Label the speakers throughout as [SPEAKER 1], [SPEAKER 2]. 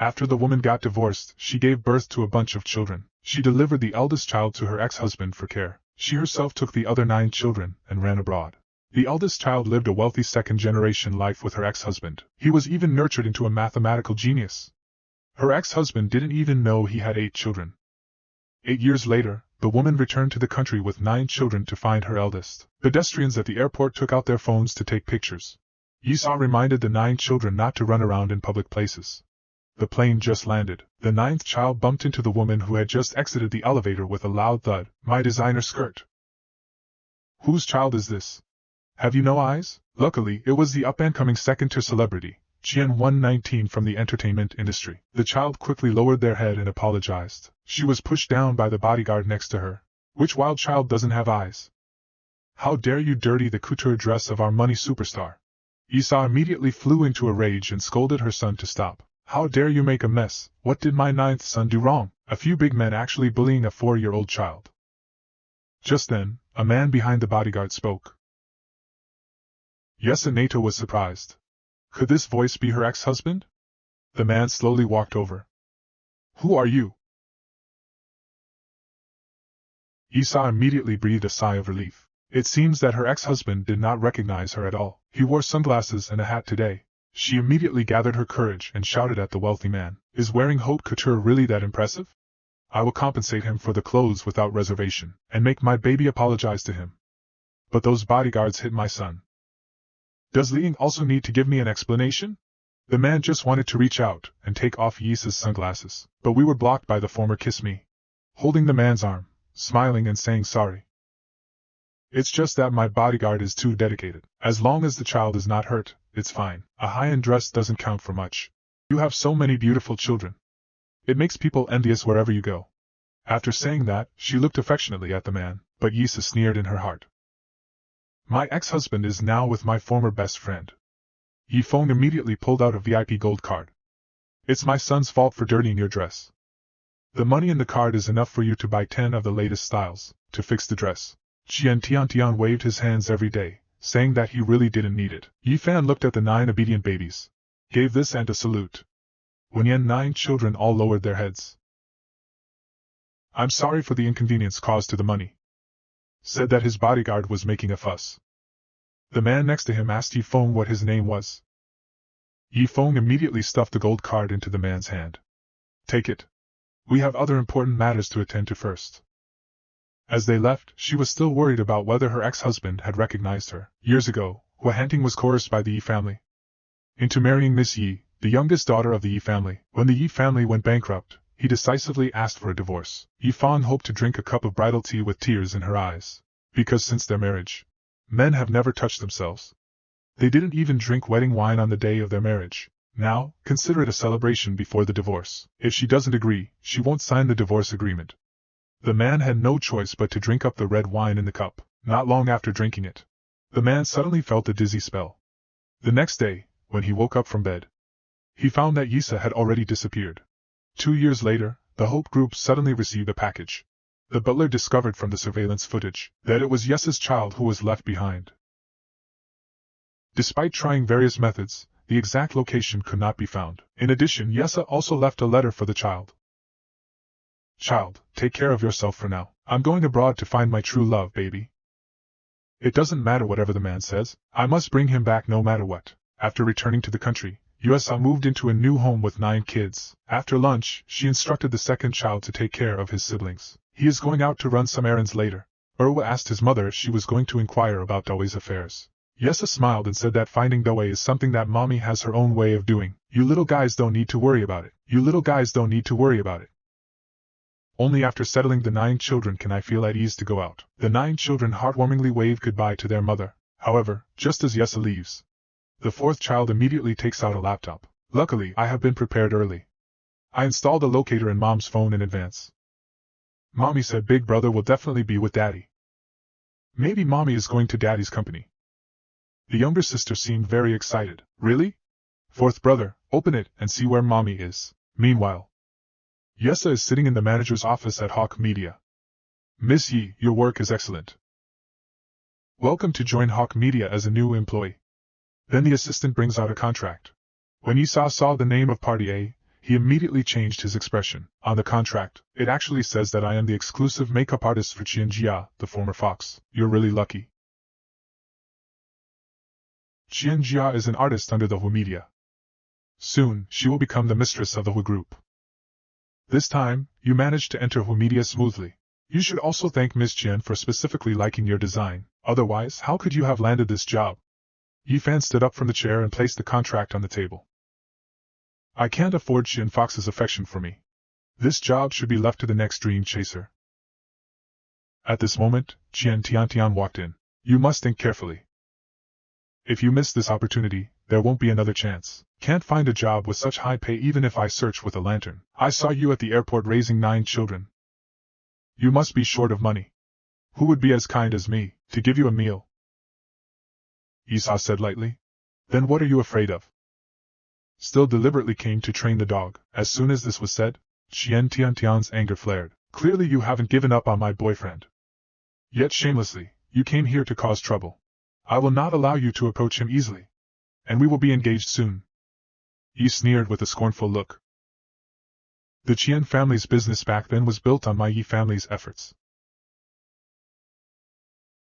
[SPEAKER 1] After the woman got divorced, she gave birth to a bunch of children. She delivered the eldest child to her ex-husband for care. She herself took the other 9 children and ran abroad. The eldest child lived a wealthy second-generation life with her ex-husband. He was even nurtured into a mathematical genius. Her ex-husband didn't even know he had 8 children. 8 years later, the woman returned to the country with 9 children to find her eldest. Pedestrians at the airport took out their phones to take pictures. Esau reminded the 9 children not to run around in public places. The plane just landed. The 9th child bumped into the woman who had just exited the elevator with a loud thud. "My designer skirt. Whose child is this? Have you no eyes?" Luckily, it was the up-and-coming second-tier celebrity, Jian 119 from the entertainment industry. The child quickly lowered their head and apologized. She was pushed down by the bodyguard next to her. "Which wild child doesn't have eyes? How dare you dirty the couture dress of our money superstar?" Esau immediately flew into a rage and scolded her son to stop. "How dare you make a mess? What did my 9th son do wrong?" A few big men actually bullying a 4-year-old child. Just then, a man behind the bodyguard spoke. Yes, Anata was surprised. Could this voice be her ex-husband? The man slowly walked over. "Who are you?" Esau immediately breathed a sigh of relief. It seems that her ex-husband did not recognize her at all. He wore sunglasses and a hat today. She immediately gathered her courage and shouted at the wealthy man. "Is wearing haute couture really that impressive? I will compensate him for the clothes without reservation, and make my baby apologize to him. But those bodyguards hit my son. Does Liang also need to give me an explanation?" The man just wanted to reach out and take off Yisa's sunglasses, but we were blocked by the former Kiss Me, holding the man's arm, smiling and saying sorry. "It's just that my bodyguard is too dedicated. As long as the child is not hurt, it's fine. A high-end dress doesn't count for much. You have so many beautiful children. It makes people envious wherever you go." After saying that, she looked affectionately at the man, but Yisa sneered in her heart. "My ex-husband is now with my former best friend." Yifeng immediately pulled out a VIP gold card. "It's my son's fault for dirtying your dress. The money in the card is enough for you to buy 10 of the latest styles, to fix the dress." Qian Tiantian waved his hands every day, saying that he really didn't need it. Yifan looked at the 9 obedient babies, gave this and a salute. When 9 children all lowered their heads. "I'm sorry for the inconvenience caused to the money," said that his bodyguard was making a fuss. The man next to him asked Yifeng what his name was. Yifeng immediately stuffed the gold card into the man's hand. "Take it. We have other important matters to attend to first." As they left, she was still worried about whether her ex-husband had recognized her. Years ago, Hua Hanting was coerced by the Yi family into marrying Miss Yi, the youngest daughter of the Yi family. When the Yi family went bankrupt, he decisively asked for a divorce. Yi Fan hoped to drink a cup of bridal tea with tears in her eyes, because since their marriage, men have never touched themselves. They didn't even drink wedding wine on the day of their marriage. Now, consider it a celebration before the divorce. If she doesn't agree, she won't sign the divorce agreement. The man had no choice but to drink up the red wine in the cup. Not long after drinking it, the man suddenly felt a dizzy spell. The next day, when he woke up from bed, he found that Yisa had already disappeared. 2 years later, the Hope Group suddenly received a package. The butler discovered from the surveillance footage that it was Yesa's child who was left behind. Despite trying various methods, the exact location could not be found. In addition, Yesa also left a letter for the child. "Child, take care of yourself for now. I'm going abroad to find my true love, baby. It doesn't matter whatever the man says, I must bring him back no matter what." After returning to the country, Yusa moved into a new home with 9 kids. After lunch, she instructed the second child to take care of his siblings. He is going out to run some errands later. Erwa asked his mother if she was going to inquire about Dawe's affairs. Yesa smiled and said that finding Dawe is something that mommy has her own way of doing. "You little guys don't need to worry about it. You little guys don't need to worry about it. Only after settling the 9 children can I feel at ease to go out." The 9 children heartwarmingly waved goodbye to their mother. However, just as Yesa leaves, the 4th child immediately takes out a laptop. "Luckily, I have been prepared early. I installed a locator in Mom's phone in advance. Mommy said Big Brother will definitely be with Daddy. Maybe Mommy is going to Daddy's company." The younger sister seemed very excited. "Really? 4th brother, open it and see where Mommy is." Meanwhile, Yesa is sitting in the manager's office at Hawk Media. "Miss Yi, your work is excellent. Welcome to join Hawk Media as a new employee." Then the assistant brings out a contract. When Yisa saw the name of Party A, He immediately changed his expression. On the contract, it actually says that I am the exclusive makeup artist for Qianjia, the former fox. You're really lucky. Qianjia is an artist under the Hu media. Soon, she will become the mistress of the Hu group. This time, you managed to enter Hu media smoothly. You should also thank Miss Jian for specifically liking your design. Otherwise, how could you have landed this job? Yifan stood up from the chair and placed the contract on the table. I can't afford Qian Fox's affection for me. This job should be left to the next dream chaser. At this moment, Qian Tiantian walked in. You must think carefully. If you miss this opportunity, there won't be another chance. Can't find a job with such high pay even if I search with a lantern. I saw you at the airport raising 9 children. You must be short of money. Who would be as kind as me, to give you a meal? Esau said lightly. Then what are you afraid of? Still deliberately came to train the dog. As soon as this was said, Qian Tiantian's anger flared. Clearly you haven't given up on my boyfriend. Yet shamelessly, you came here to cause trouble. I will not allow you to approach him easily. And we will be engaged soon. Yi sneered with a scornful look. The Qian family's business back then was built on my Yi family's efforts.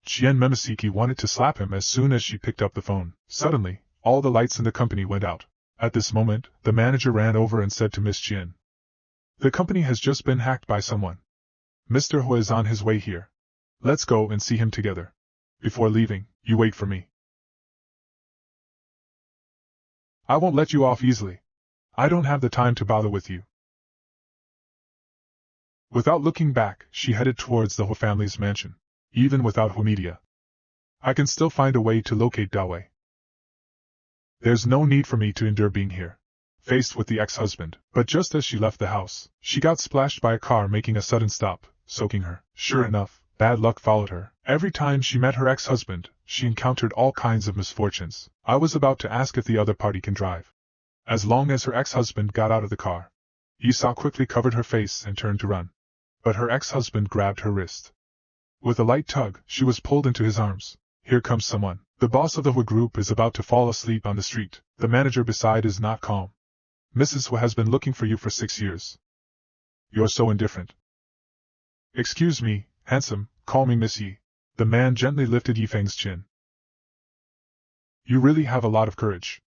[SPEAKER 1] Qian Memasiki wanted to slap him as soon as she picked up the phone. Suddenly, all the lights in the company went out. At this moment, the manager ran over and said to Miss Qian, "The company has just been hacked by someone. Mr. Hu is on his way here. Let's go and see him together. Before leaving, you wait for me. I won't let you off easily. I don't have the time to bother with you." Without looking back, she headed towards the Hu family's mansion. Even without Hu media, I can still find a way to locate Dawei. There's no need for me to endure being here, faced with the ex-husband. But just as she left the house, she got splashed by a car making a sudden stop, soaking her. Sure enough, bad luck followed her. Every time she met her ex-husband, she encountered all kinds of misfortunes. I was about to ask if the other party can drive. As long as her ex-husband got out of the car, Esau quickly covered her face and turned to run. But her ex-husband grabbed her wrist. With a light tug, she was pulled into his arms. Here comes someone. The boss of the Hu group is about to fall asleep on the street. The manager beside is not calm. Mrs. Hu has been looking for you for 6 years. You're so indifferent. Excuse me, handsome, call me Miss Yi. The man gently lifted Yifeng's chin. You really have a lot of courage.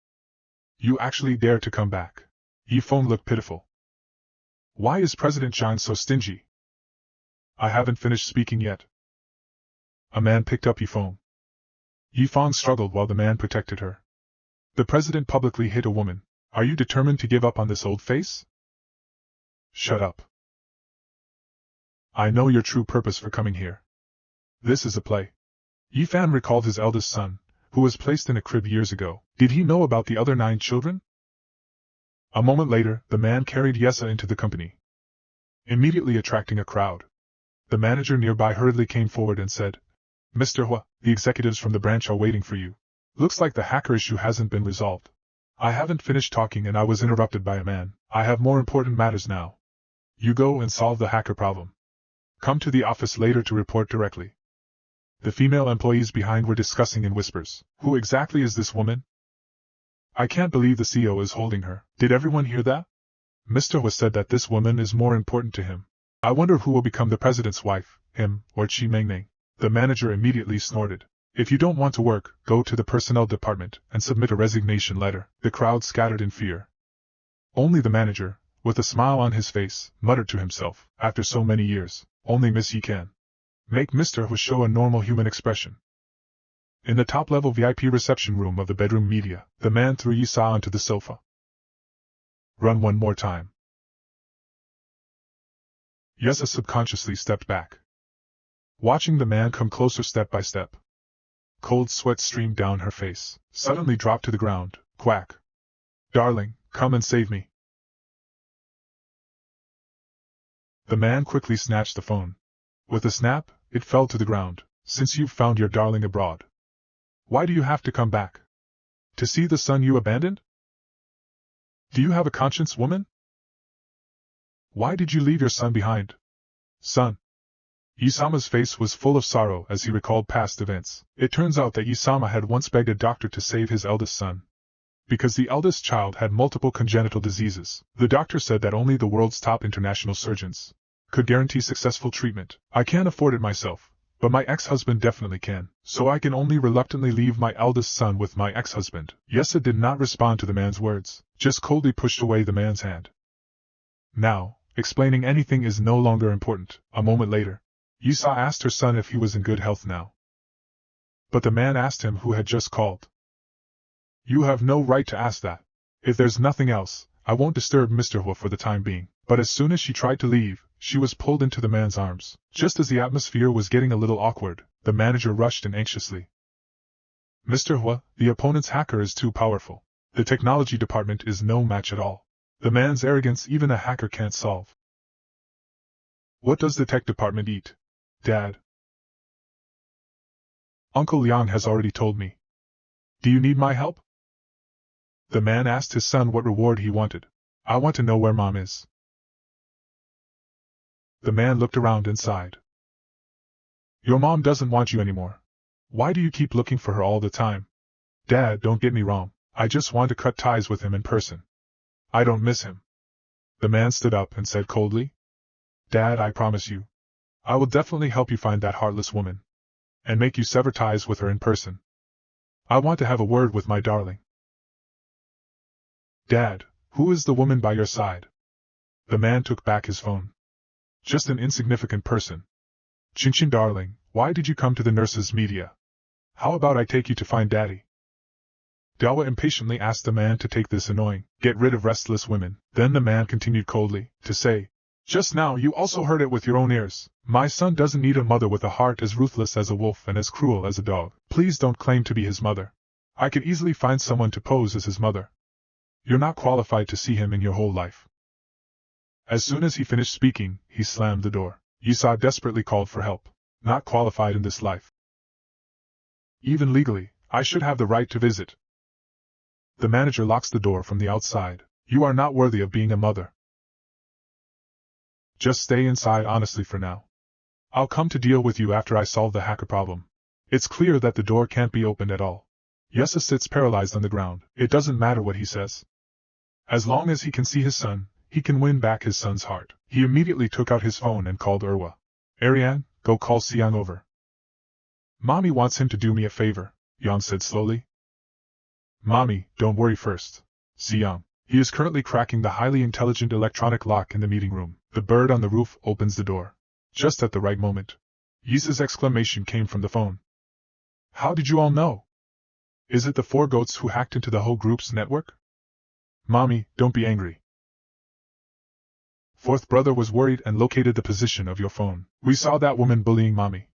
[SPEAKER 1] You actually dare to come back. Yifeng looked pitiful. Why is President Zhang so stingy? I haven't finished speaking yet. A man picked up Yifeng. Yifeng struggled while the man protected her. The president publicly hit a woman. Are you determined to give up on this old face? Shut up. I know your true purpose for coming here. This is a play. Yifan recalled his eldest son, who was placed in a crib years ago. Did he know about the other 9 children? A moment later, the man carried Yesa into the company, immediately attracting a crowd. The manager nearby hurriedly came forward and said, Mr. Hua, the executives from the branch are waiting for you. Looks like the hacker issue hasn't been resolved. I haven't finished talking and I was interrupted by a man. I have more important matters now. You go and solve the hacker problem. Come to the office later to report directly. The female employees behind were discussing in whispers. Who exactly is this woman? I can't believe the CEO is holding her. Did everyone hear that? Mr. Hua said that this woman is more important to him. I wonder who will become the president's wife, him or Qi Mengning. The manager immediately snorted. If you don't want to work, go to the personnel department and submit a resignation letter. The crowd scattered in fear. Only the manager, with a smile on his face, muttered to himself, after so many years, only Miss Yi can make Mr. Hu show a normal human expression. In the top-level VIP reception room of the bedroom media, the man threw Yisa onto the sofa. Run one more time. Yesa subconsciously stepped back, watching the man come closer step by step. Cold sweat streamed down her face, suddenly dropped to the ground. Quack. Darling, come and save me. The man quickly snatched the phone. With a snap, it fell to the ground. Since you've found your darling abroad, why do you have to come back? To see the son you abandoned? Do you have a conscience, woman? Why did you leave your son behind? Son. Isama's face was full of sorrow as he recalled past events. It turns out that Isama had once begged a doctor to save his eldest son. because the eldest child had multiple congenital diseases. The doctor said that only the world's top international surgeons could guarantee successful treatment. I can't afford it myself, but my ex-husband definitely can, so I can only reluctantly leave my eldest son with my ex-husband. Yesa did not respond to the man's words, just coldly pushed away the man's hand. Now, explaining anything is no longer important. A moment later, Yesa asked her son if he was in good health now. But the man asked him who had just called. You have no right to ask that. If there's nothing else, I won't disturb Mr. Hua for the time being. But as soon as she tried to leave, she was pulled into the man's arms. Just as the atmosphere was getting a little awkward, the manager rushed in anxiously. Mr. Hua, the opponent's hacker is too powerful. The technology department is no match at all. The man's arrogance even a hacker can't solve. What does the tech department eat? Dad. Uncle Liang has already told me. Do you need my help? The man asked his son what reward he wanted. I want to know where Mom is. The man looked around and sighed. Your mom doesn't want you anymore. Why do you keep looking for her all the time? Dad, don't get me wrong. I just want to cut ties with him in person. I don't miss him. The man stood up and said coldly. Dad, I promise you. I will definitely help you find that heartless woman. And make you sever ties with her in person. I want to have a word with my darling. Dad, who is the woman by your side? The man took back his phone. Just an insignificant person. Chinchin darling, why did you come to the nurses' media? How about I take you to find Daddy? Dawa impatiently asked the man to take this annoying, get rid of restless women. Then the man continued coldly, to say, just now you also heard it with your own ears. My son doesn't need a mother with a heart as ruthless as a wolf and as cruel as a dog. Please don't claim to be his mother. I could easily find someone to pose as his mother. You're not qualified to see him in your whole life. As soon as he finished speaking, he slammed the door. Yesa desperately called for help. Not qualified in this life. Even legally, I should have the right to visit. The manager locks the door from the outside. You are not worthy of being a mother. Just stay inside honestly for now. I'll come to deal with you after I solve the hacker problem. It's clear that the door can't be opened at all. Yesa sits paralyzed on the ground. It doesn't matter what he says. As long as he can see his son, he can win back his son's heart. He immediately took out his phone and called Erwa. Ariane, go call Siang over. Mommy wants him to do me a favor, Yang said slowly. Mommy, don't worry first. Siang. He is currently cracking the highly intelligent electronic lock in the meeting room. The bird on the roof opens the door. Just at the right moment. Yesa's exclamation came from the phone. How did you all know? Is it the four goats who hacked into the whole group's network? Mommy, don't be angry. Fourth brother was worried and located the position of your phone. We saw that woman bullying Mommy.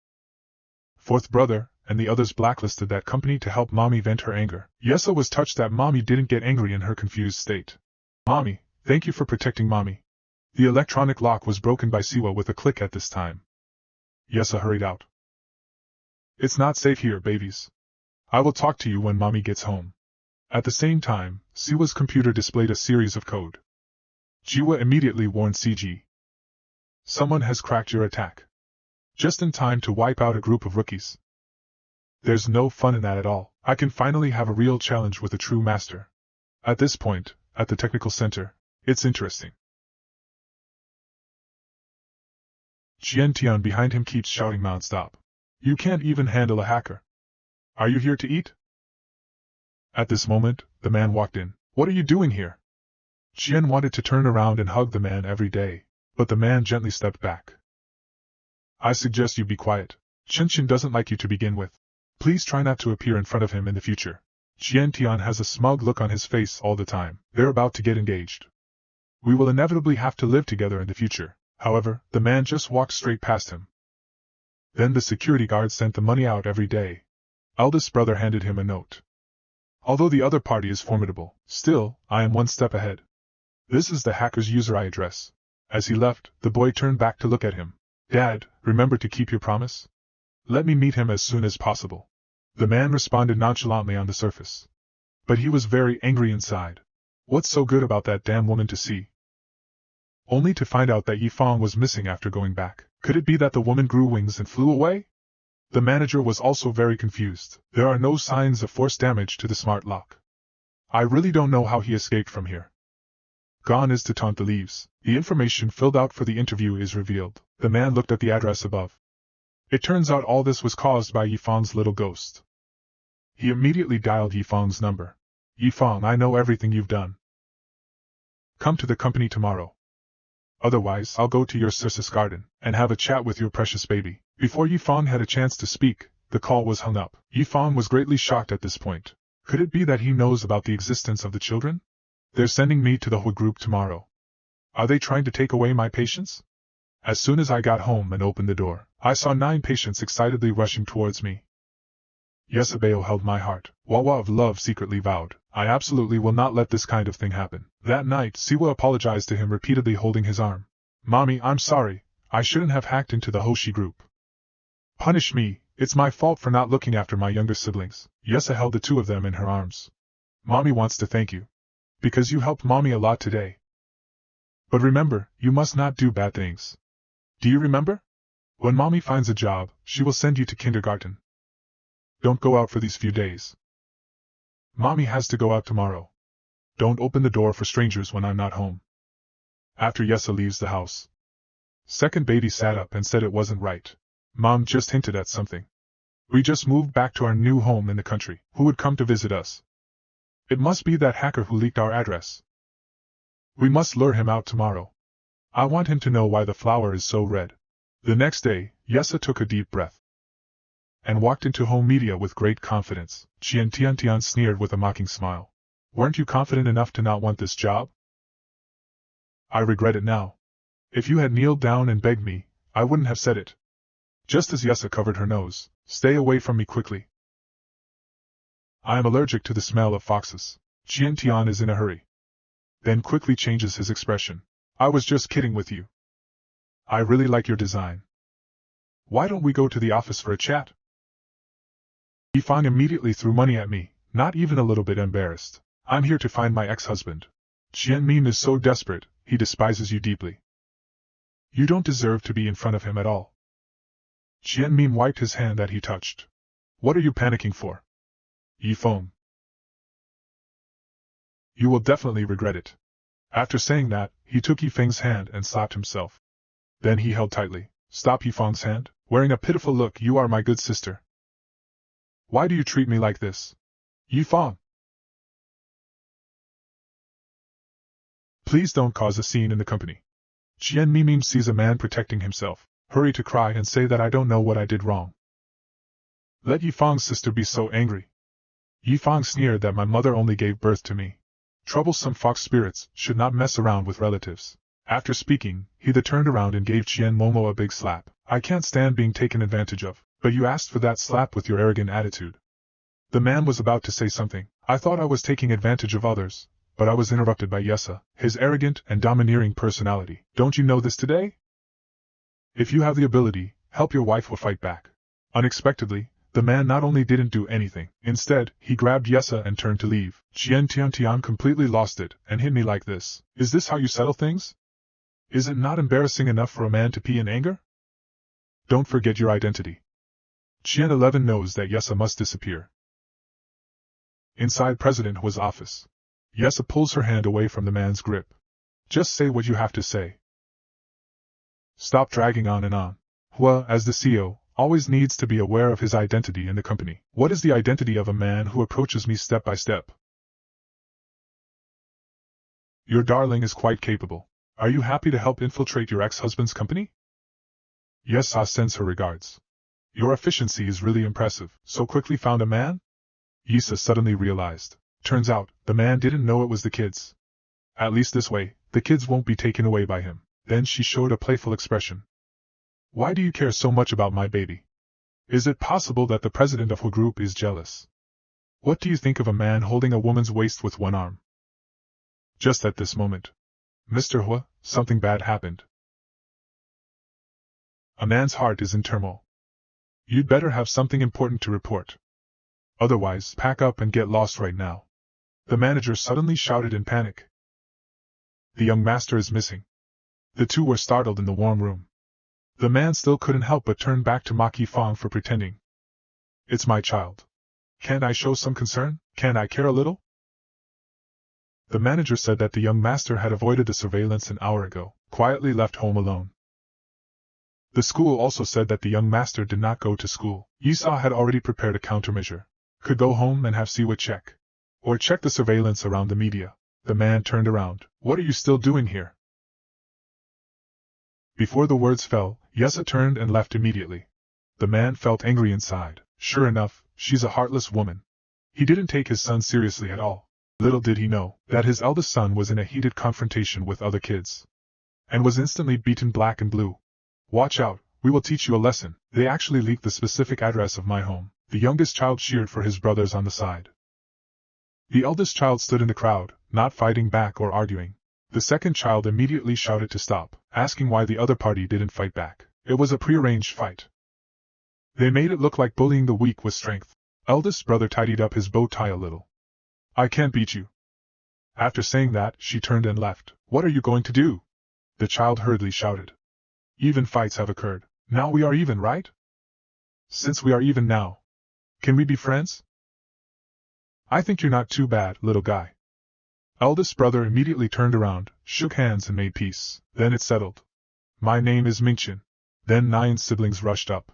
[SPEAKER 1] Fourth brother, and the others blacklisted that company to help Mommy vent her anger. Yesa was touched that Mommy didn't get angry in her confused state. Mommy, thank you for protecting Mommy. The electronic lock was broken by Siwa with a click at this time. Yesa hurried out. It's not safe here, babies. I will talk to you when Mommy gets home. At the same time, Siwa's computer displayed a series of code. Jiwa immediately warned CG. Someone has cracked your attack. Just in time to wipe out a group of rookies. There's no fun in that at all. I can finally have a real challenge with a true master. At this point, at the technical center, it's interesting. Qian Tian behind him keeps shouting nonstop. You can't even handle a hacker. Are you here to eat? At this moment, the man walked in. What are you doing here? Qian wanted to turn around and hug the man every day, but the man gently stepped back. I suggest you be quiet. Chen doesn't like you to begin with. Please try not to appear in front of him in the future. Qian Tian has a smug look on his face all the time. They're about to get engaged. We will inevitably have to live together in the future. However, the man just walked straight past him. Then the security guard sent the money out every day. Eldest brother handed him a note. Although the other party is formidable, still, I am one step ahead. This is the hacker's user ID address. As he left, the boy turned back to look at him. Dad, remember to keep your promise? Let me meet him as soon as possible. The man responded nonchalantly on the surface. But he was very angry inside. What's so good about that damn woman to see? Only to find out that Yifang was missing after going back. Could it be that the woman grew wings and flew away? The manager was also very confused. There are no signs of force damage to the smart lock. I really don't know how he escaped from here. Gone is to taunt the leaves. The information filled out for the interview is revealed. The man looked at the address above. It turns out all this was caused by Yifang's little ghost. He immediately dialed Yifang's number. Yifang, I know everything you've done. Come to the company tomorrow. Otherwise, I'll go to your sister's garden and have a chat with your precious baby. Before Yifang had a chance to speak, the call was hung up. Yifang was greatly shocked at this point. Could it be that he knows about the existence of the children? They're sending me to the Hua group tomorrow. Are they trying to take away my patients? As soon as I got home and opened the door, I saw 9 patients excitedly rushing towards me. Yesabeo held my heart. Wawa of love secretly vowed, I absolutely will not let this kind of thing happen. That night, Siwa apologized to him repeatedly, holding his arm. Mommy, I'm sorry. I shouldn't have hacked into the Hoshi group. Punish me. It's my fault for not looking after my younger siblings. Yesa held the 2 of them in her arms. Mommy wants to thank you. Because you helped Mommy a lot today. But remember, you must not do bad things. Do you remember? When Mommy finds a job, she will send you to kindergarten. Don't go out for these few days. Mommy has to go out tomorrow. Don't open the door for strangers when I'm not home. After Yesa leaves the house, second baby sat up and said it wasn't right. Mom just hinted at something. We just moved back to our new home in the country. Who would come to visit us? It must be that hacker who leaked our address. We must lure him out tomorrow. I want him to know why the flower is so red. The next day, Yesa took a deep breath and walked into home media with great confidence. Qian Tiantian sneered with a mocking smile. Weren't you confident enough to not want this job? I regret it now. If you had kneeled down and begged me, I wouldn't have said it. Just as Yesa covered her nose, stay away from me quickly. I am allergic to the smell of foxes. Qian Tian is in a hurry. Then quickly changes his expression. I was just kidding with you. I really like your design. Why don't we go to the office for a chat? Yifang immediately threw money at me, not even a little bit embarrassed. I'm here to find my ex-husband. Qian Ming is so desperate, he despises you deeply. You don't deserve to be in front of him at all. Qian Ming wiped his hand that he touched. What are you panicking for? Yifeng. You will definitely regret it. After saying that, he took Yifeng's hand and slapped himself. Then he held tightly. Stop Yifeng's hand, wearing a pitiful look. You are my good sister. Why do you treat me like this? Yifeng. Please don't cause a scene in the company. Qian Mimim sees a man protecting himself. Hurry to cry and say that I don't know what I did wrong. Let Yifeng's sister be so angry. Yifeng sneered that my mother only gave birth to me. Troublesome fox spirits should not mess around with relatives. After speaking, he turned around and gave Qian Momo a big slap. I can't stand being taken advantage of, but you asked for that slap with your arrogant attitude. The man was about to say something. I thought I was taking advantage of others, but I was interrupted by Yesa, his arrogant and domineering personality. Don't you know this today? If you have the ability, help your wife or fight back. Unexpectedly, the man not only didn't do anything, instead, he grabbed Yesa and turned to leave. Qian Tiantian completely lost it and hit me like this. Is this how you settle things? Is it not embarrassing enough for a man to pee in anger? Don't forget your identity. Qian 11 knows that Yesa must disappear. Inside President Hua's office, Yesa pulls her hand away from the man's grip. Just say what you have to say. Stop dragging on and on. Hua, as the CEO, always needs to be aware of his identity in the company. What is the identity of a man who approaches me step by step? Your darling is quite capable. Are you happy to help infiltrate your ex-husband's company? Yesa sends her regards. Your efficiency is really impressive. So quickly found a man? Yesa suddenly realized. Turns out, the man didn't know it was the kids. At least this way, the kids won't be taken away by him. Then she showed a playful expression. Why do you care so much about my baby? Is it possible that the president of Hua Group is jealous? What do you think of a man holding a woman's waist with one arm? Just at this moment, Mr. Hua, something bad happened. A man's heart is in turmoil. You'd better have something important to report. Otherwise, pack up and get lost right now. The manager suddenly shouted in panic. The young master is missing. The two were startled in the warm room. The man still couldn't help but turn back to mock Yifeng for pretending. It's my child. Can't I show some concern? Can't I care a little? The manager said that the young master had avoided the surveillance an hour ago, quietly left home alone. The school also said that the young master did not go to school. Esau had already prepared a countermeasure. Could go home and have Siwa check. Or check the surveillance around the media. The man turned around. What are you still doing here? Before the words fell, Yesa turned and left immediately. The man felt angry inside. Sure enough, she's a heartless woman. He didn't take his son seriously at all. Little did he know that his eldest son was in a heated confrontation with other kids. And was instantly beaten black and blue. Watch out, we will teach you a lesson. They actually leaked the specific address of my home. The youngest child cheered for his brothers on the side. The eldest child stood in the crowd, not fighting back or arguing. The second child immediately shouted to stop, asking why the other party didn't fight back. It was a prearranged fight. They made it look like bullying the weak with strength. Eldest brother tidied up his bow tie a little. I can't beat you. After saying that, she turned and left. What are you going to do? The child hurriedly shouted. Even fights have occurred. Now we are even, right? Since we are even now, can we be friends? I think you're not too bad, little guy. Eldest brother immediately turned around, shook hands and made peace. Then it settled. My name is Mingchen. Then 9 siblings rushed up.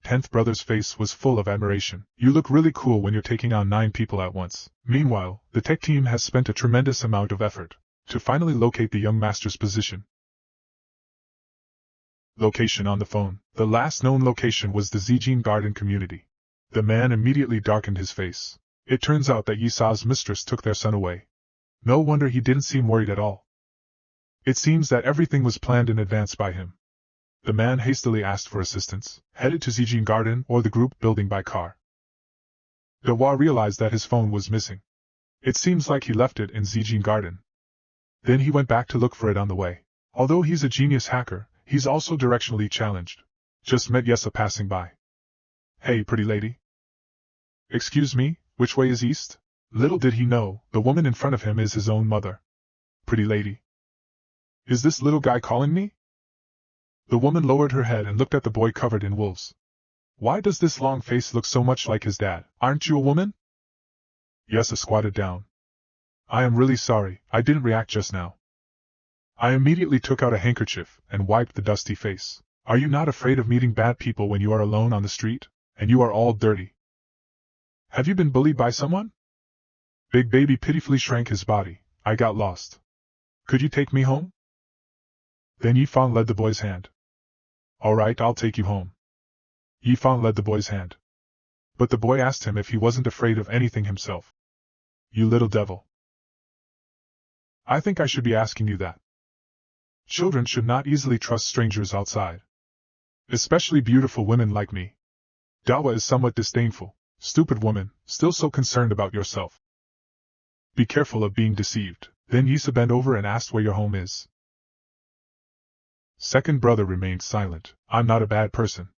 [SPEAKER 1] 10th brother's face was full of admiration. You look really cool when you're taking on 9 people at once. Meanwhile, the tech team has spent a tremendous amount of effort to finally locate the young master's position. Location on the phone. The last known location was the Zijin Garden community. The man immediately darkened his face. It turns out that Yisa's mistress took their son away. No wonder he didn't seem worried at all. It seems that everything was planned in advance by him. The man hastily asked for assistance, headed to Zijin Garden or the group building by car. Dewa realized that his phone was missing. It seems like he left it in Zijin Garden. Then he went back to look for it on the way. Although he's a genius hacker, he's also directionally challenged. Just met Yesa passing by. Hey, pretty lady. Excuse me, which way is east? Little did he know, the woman in front of him is his own mother. Pretty lady. Is this little guy calling me? The woman lowered her head and looked at the boy covered in wolves. Why does this long face look so much like his dad? Aren't you a woman? Yesa squatted down. I am really sorry, I didn't react just now. I immediately took out a handkerchief and wiped the dusty face. Are you not afraid of meeting bad people when you are alone on the street, and you are all dirty? Have you been bullied by someone? Big Baby pitifully shrank his body. I got lost. Could you take me home? Then Yifang led the boy's hand. All right, I'll take you home. Yifang led the boy's hand. But the boy asked him if he wasn't afraid of anything himself. You little devil. I think I should be asking you that. Children should not easily trust strangers outside. Especially beautiful women like me. Dawa is somewhat disdainful. Stupid woman, still so concerned about yourself. Be careful of being deceived. Then Yisa bent over and asked where your home is. Second brother remained silent. I'm not a bad person.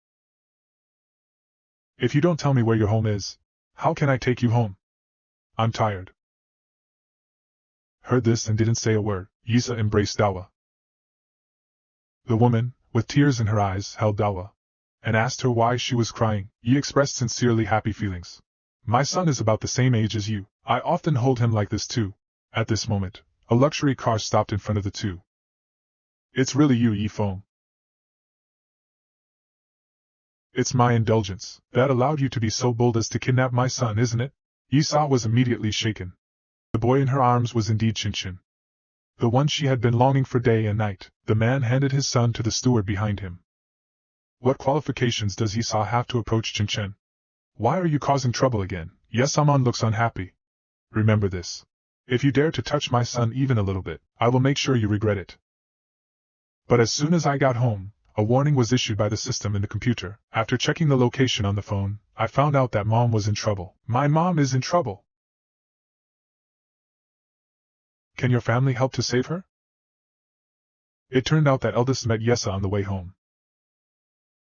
[SPEAKER 1] If you don't tell me where your home is, how can I take you home? I'm tired. Heard this and didn't say a word. Yisa embraced Dawa. The woman, with tears in her eyes, held Dawa and asked her why she was crying. Yi expressed sincerely happy feelings. My son is about the same age as you. I often hold him like this too. At this moment, a luxury car stopped in front of the two. It's really you, Yifeng. It's my indulgence that allowed you to be so bold as to kidnap my son, isn't it? Yisa was immediately shaken. The boy in her arms was indeed Qinshin. The one she had been longing for day and night. The man handed his son to the steward behind him. What qualifications does Yisa have to approach Qinshin? Why are you causing trouble again? Yesaman looks unhappy. Remember this. If you dare to touch my son even a little bit, I will make sure you regret it. But as soon as I got home, a warning was issued by the system in the computer. After checking the location on the phone, I found out that Mom was in trouble. My mom is in trouble. Can your family help to save her? It turned out that eldest met Yesa on the way home.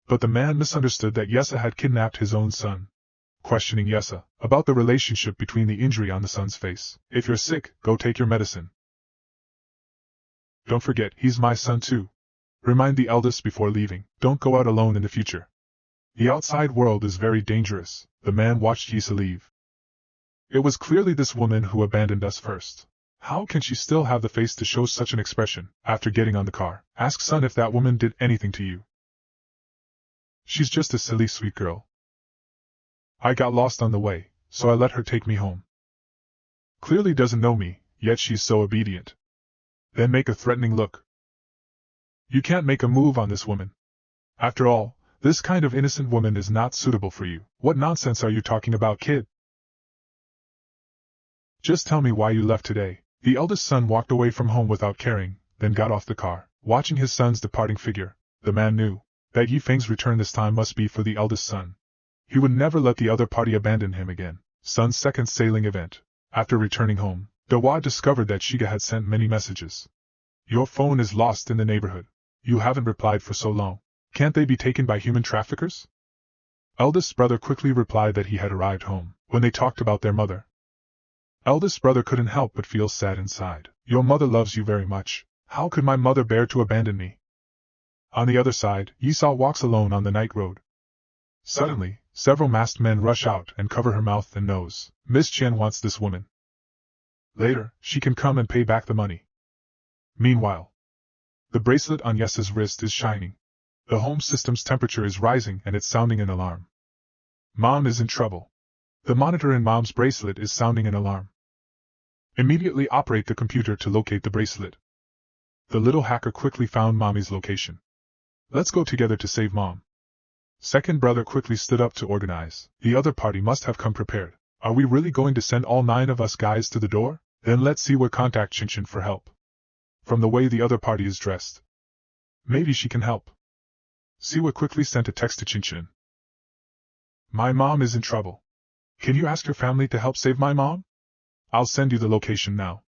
[SPEAKER 1] But the man misunderstood that Yesa had kidnapped his own son. Questioning Yesa about the relationship between the injury on the son's face. If you're sick, go take your medicine. Don't forget, he's my son too. Remind the eldest before leaving. Don't go out alone in the future. The outside world is very dangerous. The man watched Yesa leave. It was clearly this woman who abandoned us first. How can she still have the face to show such an expression after getting on the car? Ask son if that woman did anything to you. She's just a silly sweet girl. I got lost on the way, so I let her take me home. Clearly doesn't know me, yet she's so obedient. Then make a threatening look. You can't make a move on this woman. After all, this kind of innocent woman is not suitable for you. What nonsense are you talking about, kid? Just tell me why you left today. The eldest son walked away from home without caring, then got off the car. Watching his son's departing figure, the man knew that Yifeng's return this time must be for the eldest son. He would never let the other party abandon him again. Son's second sailing event. After returning home, Dawa discovered that Shiga had sent many messages. Your phone is lost in the neighborhood. You haven't replied for so long. Can't they be taken by human traffickers? Eldest brother quickly replied that he had arrived home. When they talked about their mother, eldest brother couldn't help but feel sad inside. Your mother loves you very much. How could my mother bear to abandon me? On the other side, Esau walks alone on the night road. Suddenly, several masked men rush out and cover her mouth and nose. Miss Chen wants this woman. Later, she can come and pay back the money. Meanwhile, the bracelet on Yes's wrist is shining. The home system's temperature is rising and it's sounding an alarm. Mom is in trouble. The monitor in Mom's bracelet is sounding an alarm. Immediately operate the computer to locate the bracelet. The little hacker quickly found Mommy's location. Let's go together to save Mom. Second brother quickly stood up to organize. The other party must have come prepared. Are we really going to send all 9 of us guys to the door? Then let's see where contact Chinchin for help. From the way the other party is dressed, maybe she can help. Siwa quickly sent a text to Chinchin. My mom is in trouble. Can you ask your family to help save my mom? I'll send you the location now.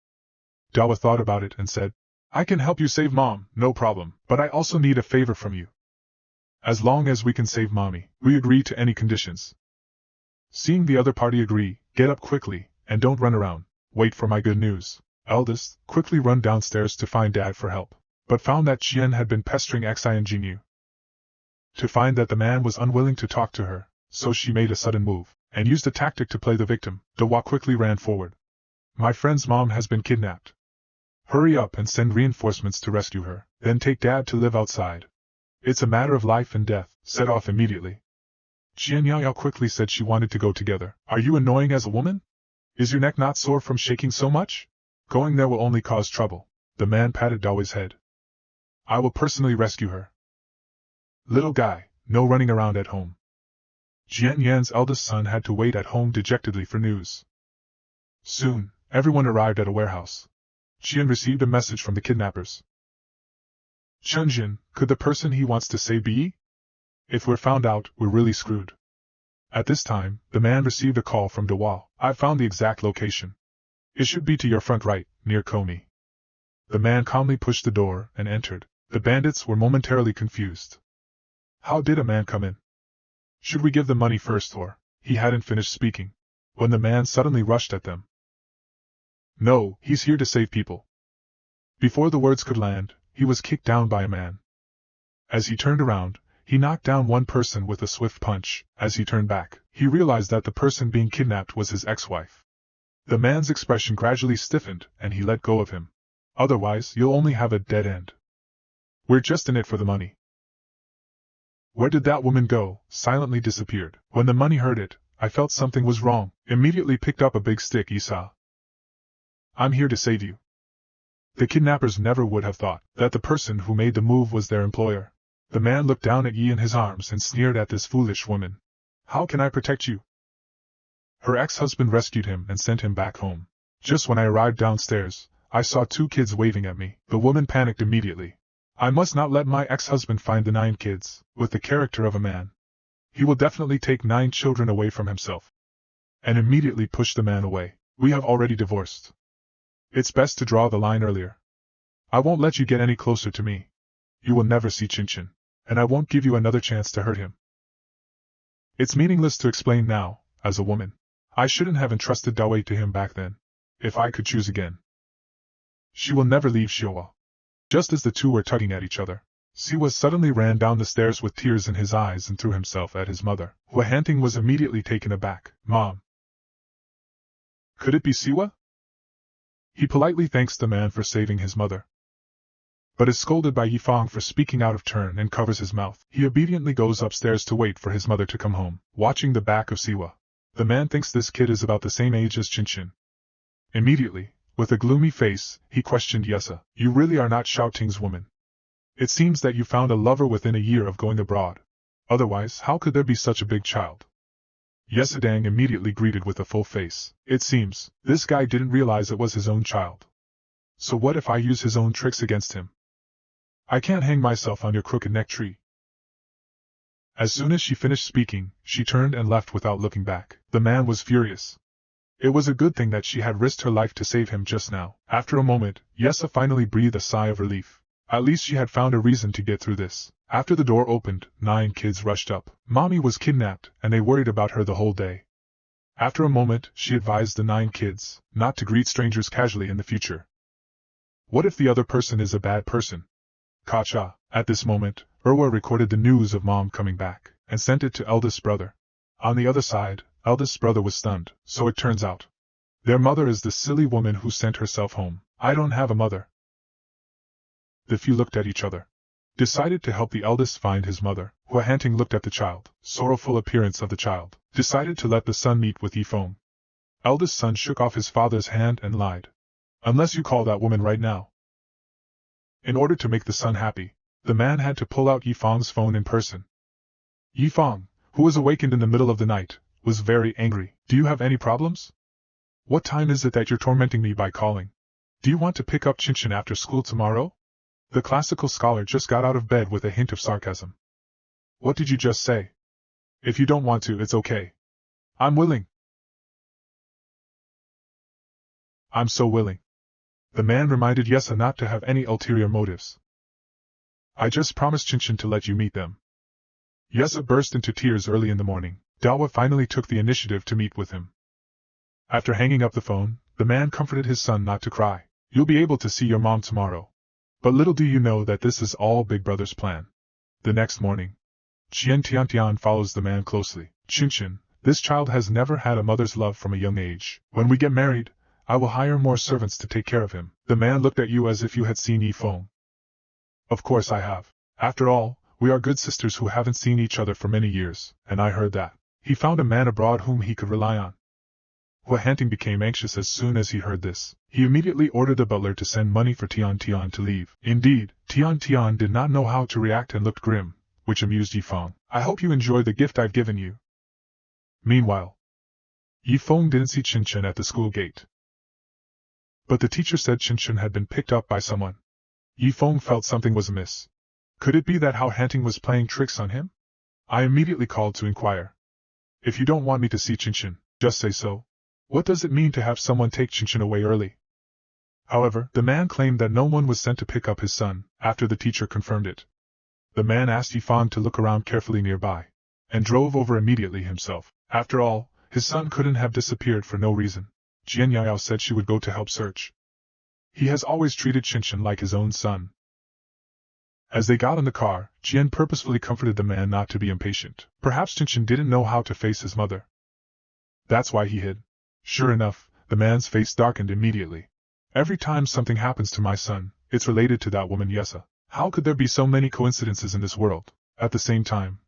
[SPEAKER 1] Dawa thought about it and said, I can help you save Mom, no problem, but I also need a favor from you. As long as we can save Mommy, we agree to any conditions. Seeing the other party agree, get up quickly, and don't run around. Wait for my good news. Eldest, quickly run downstairs to find Dad for help, but found that Qian had been pestering Xi and Jinyu. To find that the man was unwilling to talk to her, so she made a sudden move, and used a tactic to play the victim. Dawa quickly ran forward. My friend's mom has been kidnapped. Hurry up and send reinforcements to rescue her, then take Dad to live outside. It's a matter of life and death. Set off immediately. Qian Yaoyao quickly said she wanted to go together. Are you annoying as a woman? Is your neck not sore from shaking so much? Going there will only cause trouble. The man patted Dawa's head. I will personally rescue her. Little guy, no running around at home. Jian Yan's eldest son had to wait at home dejectedly for news. Soon, everyone arrived at a warehouse. Qian received a message from the kidnappers. Chunjin, could the person he wants to save be? If we're found out, we're really screwed. At this time, the man received a call from Dawa. I found the exact location. It should be to your front right, near Komi. The man calmly pushed the door and entered. The bandits were momentarily confused. How did a man come in? Should we give the money first or? He hadn't finished speaking, when the man suddenly rushed at them. No, he's here to save people. Before the words could land, he was kicked down by a man. As he turned around, he knocked down one person with a swift punch. As he turned back, he realized that the person being kidnapped was his ex-wife. The man's expression gradually stiffened, and he let go of him. Otherwise, you'll only have a dead end. We're just in it for the money. Where did that woman go? Silently disappeared. When the money heard it, I felt something was wrong. Immediately picked up a big stick. Esau. I'm here to save you. The kidnappers never would have thought that the person who made the move was their employer. The man looked down at Yi in his arms and sneered at this foolish woman. How can I protect you? Her ex-husband rescued him and sent him back home. Just when I arrived downstairs, I saw 2 kids waving at me. The woman panicked immediately. I must not let my ex-husband find the 9 kids, with the character of a man. He will definitely take 9 children away from himself. And immediately pushed the man away. We have already divorced. It's best to draw the line earlier. I won't let you get any closer to me. You will never see Chinchin, and I won't give you another chance to hurt him. It's meaningless to explain now, as a woman. I shouldn't have entrusted Dawei to him back then. If I could choose again. She will never leave Xiaowa. Just as the two were tugging at each other, Siwa suddenly ran down the stairs with tears in his eyes and threw himself at his mother. Hua Hanting was immediately taken aback. Mom. Could it be Siwa? He politely thanks the man for saving his mother, but is scolded by Yifang for speaking out of turn and covers his mouth. He obediently goes upstairs to wait for his mother to come home. Watching the back of Siwa, the man thinks this kid is about the same age as Chinchin. Immediately, with a gloomy face, he questioned Yesa. You really are not Xiaoting's woman. It seems that you found a lover within a year of going abroad. Otherwise, how could there be such a big child? Yesadang immediately greeted with a full face. It seems, this guy didn't realize it was his own child. So what if I use his own tricks against him? I can't hang myself on your crooked neck tree. As soon as she finished speaking, she turned and left without looking back. The man was furious. It was a good thing that she had risked her life to save him just now. After a moment, Yesa finally breathed a sigh of relief. At least she had found a reason to get through this. After the door opened, 9 kids rushed up. Mommy was kidnapped, and they worried about her the whole day. After a moment, she advised the 9 kids not to greet strangers casually in the future. What if the other person is a bad person? Kacha. At this moment, Erwa recorded the news of mom coming back, and sent it to eldest brother. On the other side, eldest brother was stunned. So it turns out, their mother is the silly woman who sent herself home. I don't have a mother. The few looked at each other, decided to help the eldest find his mother. Hua Hanting looked at the child, sorrowful appearance of the child, decided to let the son meet with Yifeng. Eldest son shook off his father's hand and lied. Unless you call that woman right now. In order to make the son happy, the man had to pull out Yifeng's phone in person. Yifeng, who was awakened in the middle of the night, was very angry. Do you have any problems? What time is it that you're tormenting me by calling? Do you want to pick up Chinchin after school tomorrow? The classical scholar just got out of bed with a hint of sarcasm. What did you just say? If you don't want to, it's okay. I'm willing. I'm so willing. The man reminded Yesa not to have any ulterior motives. I just promised Chinchin to let you meet them. Yesa burst into tears early in the morning. Dawa finally took the initiative to meet with him. After hanging up the phone, the man comforted his son not to cry. You'll be able to see your mom tomorrow. But little do you know that this is all Big Brother's plan. The next morning, Qian Tiantian follows the man closely. Chinchin, this child has never had a mother's love from a young age. When we get married, I will hire more servants to take care of him. The man looked at you as if you had seen Yifeng. Of course I have. After all, we are good sisters who haven't seen each other for many years, and I heard that he found a man abroad whom he could rely on. Hua Hanting became anxious as soon as he heard this. He immediately ordered the butler to send money for Tian Tian to leave. Indeed, Tian Tian did not know how to react and looked grim, which amused Yifeng. I hope you enjoy the gift I've given you. Meanwhile, Yifeng didn't see Chinchin at the school gate. But the teacher said Chinchin had been picked up by someone. Yifeng felt something was amiss. Could it be that Hua Hanting was playing tricks on him? I immediately called to inquire. If you don't want me to see Chinchin, just say so. What does it mean to have someone take Chinchin away early? However, the man claimed that no one was sent to pick up his son, after the teacher confirmed it. The man asked Yifeng to look around carefully nearby, and drove over immediately himself. After all, his son couldn't have disappeared for no reason. Jian Yao said she would go to help search. He has always treated Chinchin like his own son. As they got in the car, Jian purposefully comforted the man not to be impatient. Perhaps Chinchin didn't know how to face his mother. That's why he hid. Sure enough, the man's face darkened immediately. Every time something happens to my son, it's related to that woman Yesa. How could there be so many coincidences in this world? At the same time,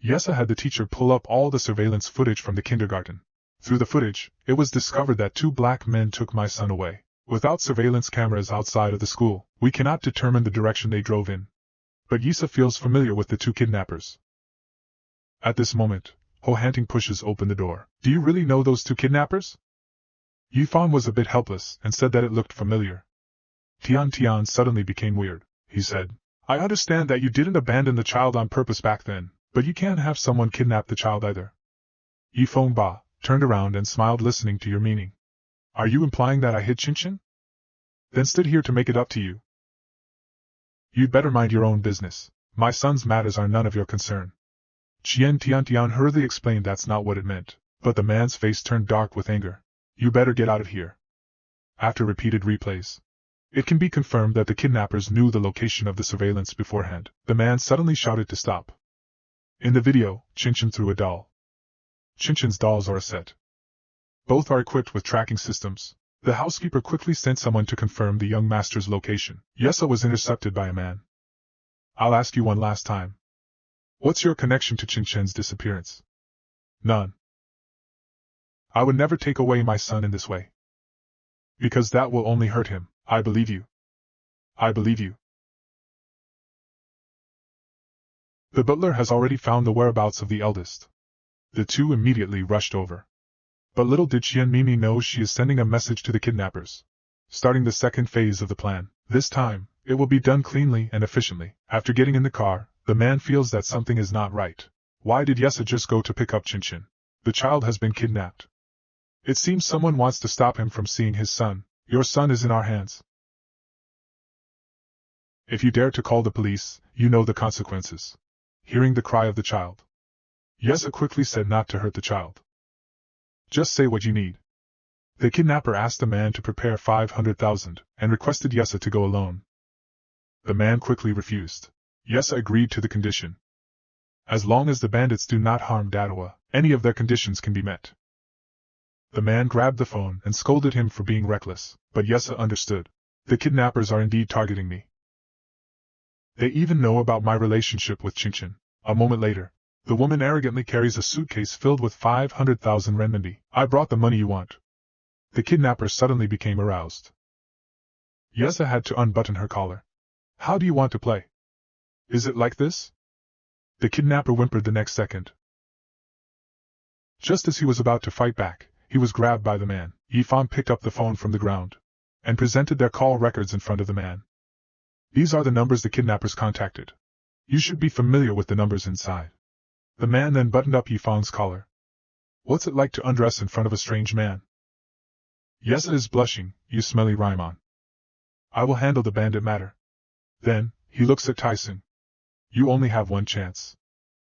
[SPEAKER 1] Yesa had the teacher pull up all the surveillance footage from the kindergarten. Through the footage, it was discovered that 2 black men took my son away. Without surveillance cameras outside of the school, we cannot determine the direction they drove in. But Yesa feels familiar with the 2 kidnappers. At this moment, Hua Hanting pushes open the door. Do you really know those 2 kidnappers? Yifeng was a bit helpless and said that it looked familiar. Tian Tian suddenly became weird. He said, I understand that you didn't abandon the child on purpose back then, but you can't have someone kidnap the child either. Yifeng Ba turned around and smiled, listening to your meaning. Are you implying that I hid Chinchin? Then stood here to make it up to you. You'd better mind your own business. My son's matters are none of your concern. Qian Tiantian hurriedly explained that's not what it meant, but the man's face turned dark with anger. You better get out of here. After repeated replays, it can be confirmed that the kidnappers knew the location of the surveillance beforehand. The man suddenly shouted to stop. In the video, Chinchin threw a doll. Chinchin's dolls are a set. Both are equipped with tracking systems. The housekeeper quickly sent someone to confirm the young master's location. Yesa was intercepted by a man. I'll ask you one last time. What's your connection to Qinchen's disappearance? None. I would never take away my son in this way. Because that will only hurt him. I believe you. I believe you. The butler has already found the whereabouts of the eldest. The two immediately rushed over. But little did Qian Mimi know she is sending a message to the kidnappers. Starting the second phase of the plan. This time, it will be done cleanly and efficiently. After getting in the car, the man feels that something is not right. Why did Yesa just go to pick up Qinchin? The child has been kidnapped. It seems someone wants to stop him from seeing his son. Your son is in our hands. If you dare to call the police, you know the consequences. Hearing the cry of the child, Yesa quickly said not to hurt the child. Just say what you need. The kidnapper asked the man to prepare 500,000 and requested Yesa to go alone. The man quickly refused. Yesa agreed to the condition. As long as the bandits do not harm Dadawa, any of their conditions can be met. The man grabbed the phone and scolded him for being reckless, but Yesa understood. The kidnappers are indeed targeting me. They even know about my relationship with Qinchin. A moment later, the woman arrogantly carries a suitcase filled with 500,000 renminbi. I brought the money you want. The kidnapper suddenly became aroused. Yesa had to unbutton her collar. How do you want to play? Is it like this? The kidnapper whimpered the next second. Just as he was about to fight back, he was grabbed by the man. Yifan picked up the phone from the ground and presented their call records in front of the man. These are the numbers the kidnappers contacted. You should be familiar with the numbers inside. The man then buttoned up Yifang's collar. What's it like to undress in front of a strange man? Yesa is blushing, you smelly Raimon. I will handle the bandit matter. Then, he looks at Tyson. You only have one chance.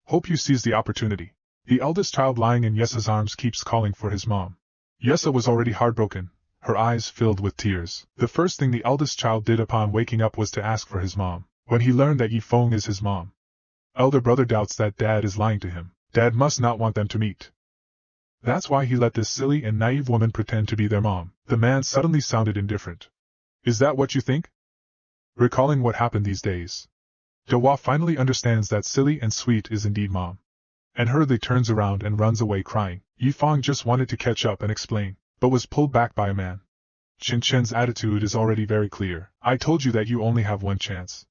[SPEAKER 1] Hope you seize the opportunity. The eldest child lying in Yesa's arms keeps calling for his mom. Yesa was already heartbroken, her eyes filled with tears. The first thing the eldest child did upon waking up was to ask for his mom. When he learned that Yifeng is his mom, elder brother doubts that dad is lying to him. Dad must not want them to meet. That's why he let this silly and naive woman pretend to be their mom. The man suddenly sounded indifferent. Is that what you think? Recalling what happened these days, Dewa finally understands that silly and sweet is indeed mom. And hurriedly turns around and runs away crying. Yifeng just wanted to catch up and explain, but was pulled back by a man. Qinchen's attitude is already very clear. I told you that you only have one chance.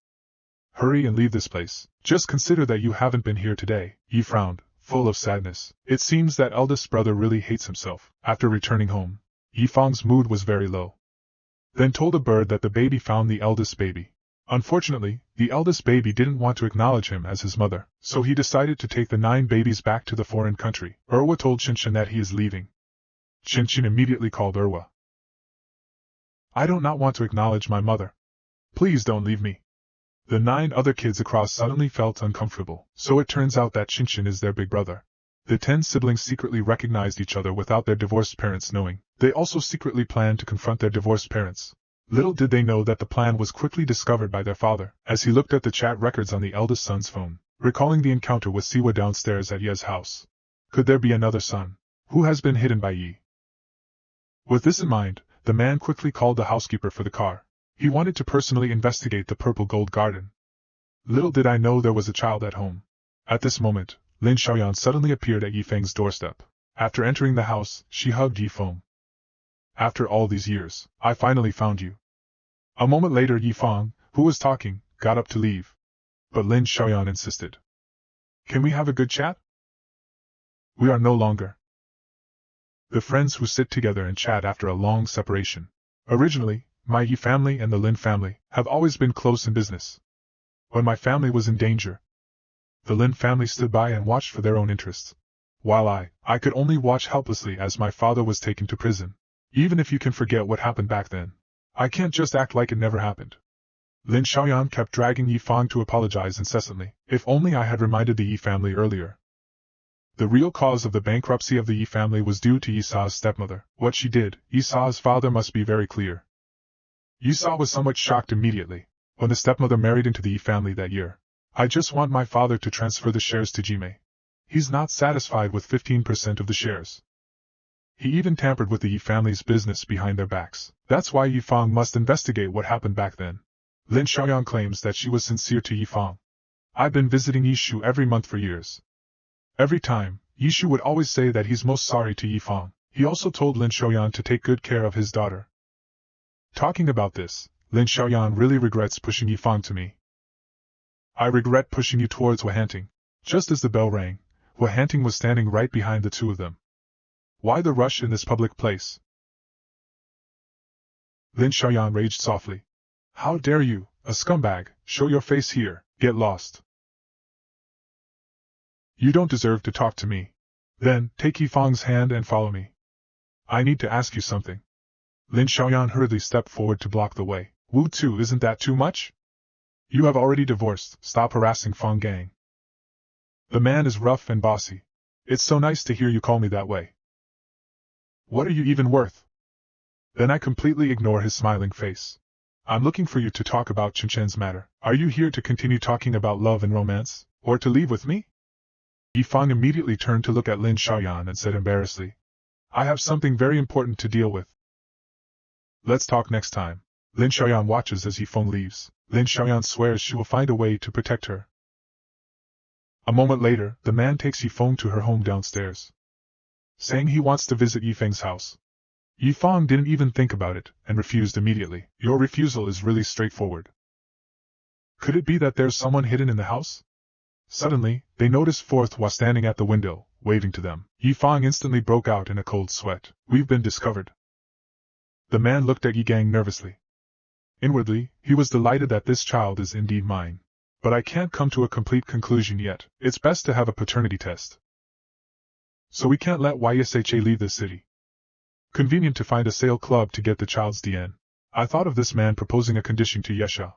[SPEAKER 1] Hurry and leave this place. Just consider that you haven't been here today. Yi frowned, full of sadness. It seems that eldest brother really hates himself. After returning home, Yifeng's mood was very low. Then told a bird that the baby found the eldest baby. Unfortunately, the eldest baby didn't want to acknowledge him as his mother, so he decided to take the 9 babies back to the foreign country. Erwa told Qinchin that he is leaving. Qinchin immediately called Erwa. I do not want to acknowledge my mother. Please don't leave me. The 9 other kids across suddenly felt uncomfortable, so it turns out that Qinchin is their big brother. The 10 siblings secretly recognized each other without their divorced parents knowing. They also secretly planned to confront their divorced parents. Little did they know that the plan was quickly discovered by their father, as he looked at the chat records on the eldest son's phone, recalling the encounter with Siwa downstairs at Ye's house. Could there be another son, who has been hidden by Yi? With this in mind, the man quickly called the housekeeper for the car. He wanted to personally investigate the purple gold garden. Little did I know there was a child at home. At this moment, Lin Xiaoyan suddenly appeared at Yifeng's doorstep. After entering the house, she hugged Yifeng. After all these years, I finally found you. A moment later Yifeng, who was talking, got up to leave. But Lin Xiaoyan insisted. Can we have a good chat? We are no longer the friends who sit together and chat after a long separation. Originally, my Yi family and the Lin family have always been close in business. When my family was in danger, the Lin family stood by and watched for their own interests, while I could only watch helplessly as my father was taken to prison. Even if you can forget what happened back then, I can't just act like it never happened. Lin Xiaoyan kept dragging Yifeng to apologize incessantly. If only I had reminded the Yi family earlier. The real cause of the bankruptcy of the Yi family was due to Yisa's stepmother. What she did, Yisa's father must be very clear. Yisa was somewhat shocked immediately when the stepmother married into the Yi family that year. I just want my father to transfer the shares to Jime. He's not satisfied with 15% of the shares. He even tampered with the Yi family's business behind their backs. That's why Yi Fang must investigate what happened back then. Lin Xiaoyang claims that she was sincere to Yi Fang. I've been visiting Yishu every month for years. Every time, Yishu would always say that he's most sorry to Yi Fang. He also told Lin Xiaoyan to take good care of his daughter. Talking about this, Lin Xiaoyan really regrets pushing Yi Fang to me. I regret pushing you towards Hua Hanting. Just as the bell rang, Hua Hanting was standing right behind the two of them. Why the rush in this public place? Lin Xiaoyan raged softly. How dare you, a scumbag, show your face here, get lost. You don't deserve to talk to me. Then, take Yi Fang's hand and follow me. I need to ask you something. Lin Xiaoyan hurriedly stepped forward to block the way. Wu Tu, isn't that too much? You have already divorced, stop harassing Fang Gang. The man is rough and bossy. It's so nice to hear you call me that way. What are you even worth? Then I completely ignore his smiling face. I'm looking for you to talk about Chen-Chen's matter. Are you here to continue talking about love and romance, or to leave with me? Yi Fang immediately turned to look at Lin Xiaoyan and said embarrassedly, I have something very important to deal with. Let's talk next time. Lin Xiaoyan watches as Yi Fang leaves. Lin Xiaoyan swears she will find a way to protect her. A moment later, the man takes Yi Fang to her home downstairs, saying he wants to visit Yi Feng's house. Yi Fang didn't even think about it, and refused immediately. Your refusal is really straightforward. Could it be that there's someone hidden in the house? Suddenly, they noticed Fourth Hua standing at the window, waving to them. Yi Fang instantly broke out in a cold sweat. We've been discovered. The man looked at Yi Gang nervously. Inwardly, he was delighted that this child is indeed mine. But I can't come to a complete conclusion yet. It's best to have a paternity test. So we can't let YSHA leave the city. Convenient to find a sale club to get the child's DNA. I thought of this man proposing a condition to Yesha.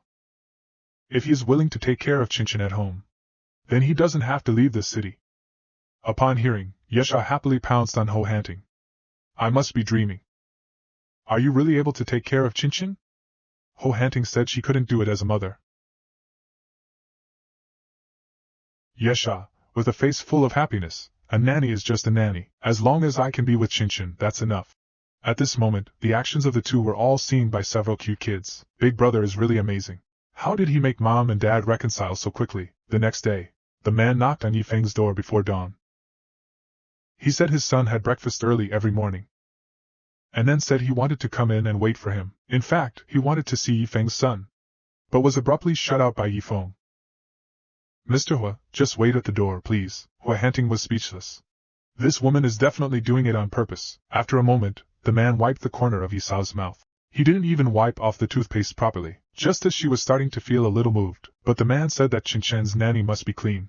[SPEAKER 1] If he is willing to take care of Chen-Chen at home, then he doesn't have to leave the city. Upon hearing, Yesha happily pounced on Hua Hanting. I must be dreaming. Are you really able to take care of Chen-Chen? Hua Hanting said she couldn't do it as a mother. Yesha, with a face full of happiness, a nanny is just a nanny. As long as I can be with Chen-Chen, that's enough. At this moment, the actions of the two were all seen by several cute kids. Big brother is really amazing. How did he make mom and dad reconcile so quickly? The next day, the man knocked on Yi Feng's door before dawn. He said his son had breakfast early every morning, and then said he wanted to come in and wait for him. In fact, he wanted to see Yi Feng's son, but was abruptly shut out by Yi Feng. Mr. Hua, just wait at the door, please. Hua Hanting was speechless. This woman is definitely doing it on purpose. After a moment, the man wiped the corner of Yisao's mouth. He didn't even wipe off the toothpaste properly, just as she was starting to feel a little moved, but the man said that Chen-Chen's nanny must be clean.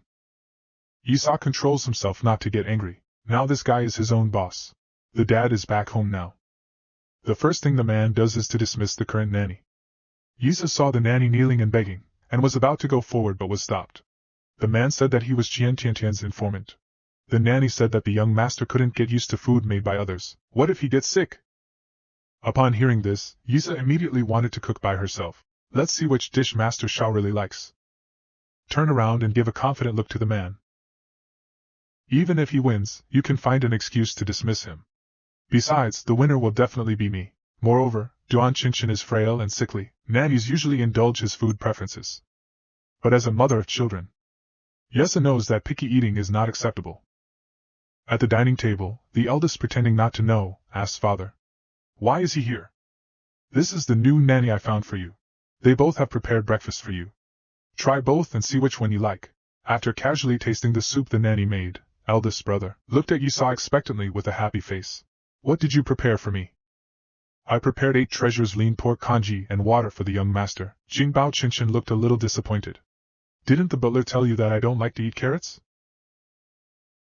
[SPEAKER 1] Yisa controls himself not to get angry. Now this guy is his own boss. The dad is back home now. The first thing the man does is to dismiss the current nanny. Yisa saw the nanny kneeling and begging, and was about to go forward but was stopped. The man said that he was Tian's informant. The nanny said that the young master couldn't get used to food made by others. What if he gets sick? Upon hearing this, Yisa immediately wanted to cook by herself. Let's see which dish Master Shao really likes. Turn around and give a confident look to the man. Even if he wins, you can find an excuse to dismiss him. Besides, the winner will definitely be me. Moreover, Duan Chen-Chen is frail and sickly. Nannies usually indulge his food preferences. But as a mother of children, Yisa knows that picky eating is not acceptable. At the dining table, the eldest, pretending not to know, asked father, "Why is he here?" "This is the new nanny I found for you. They both have prepared breakfast for you. Try both and see which one you like." After casually tasting the soup the nanny made, eldest brother looked at Yisa expectantly with a happy face. "What did you prepare for me?" "I prepared 8 treasures lean pork congee and water for the young master." Jingbao Chen-Chen looked a little disappointed. "Didn't the butler tell you that I don't like to eat carrots?"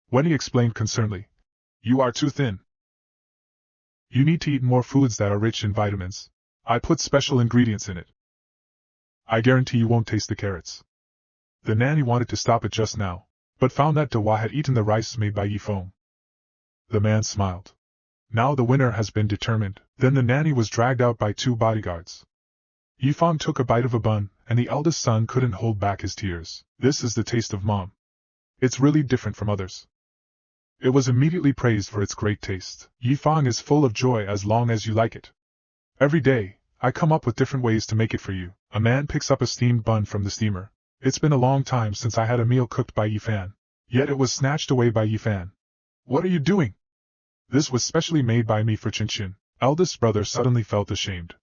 [SPEAKER 1] When he explained concernedly, "You are too thin. You need to eat more foods that are rich in vitamins. I put special ingredients in it. I guarantee you won't taste the carrots." The nanny wanted to stop it just now, but found that Dewa had eaten the rice made by Yi Feng. The man smiled. Now the winner has been determined. Then the nanny was dragged out by 2 bodyguards. Yi Feng took a bite of a bun, and the eldest son couldn't hold back his tears. This is the taste of mom. It's really different from others. It was immediately praised for its great taste. Yifang is full of joy as long as you like it. Every day, I come up with different ways to make it for you. A man picks up a steamed bun from the steamer. It's been a long time since I had a meal cooked by Yifan. Yet it was snatched away by Yifan. What are you doing? This was specially made by me for Chin. Eldest brother suddenly felt ashamed.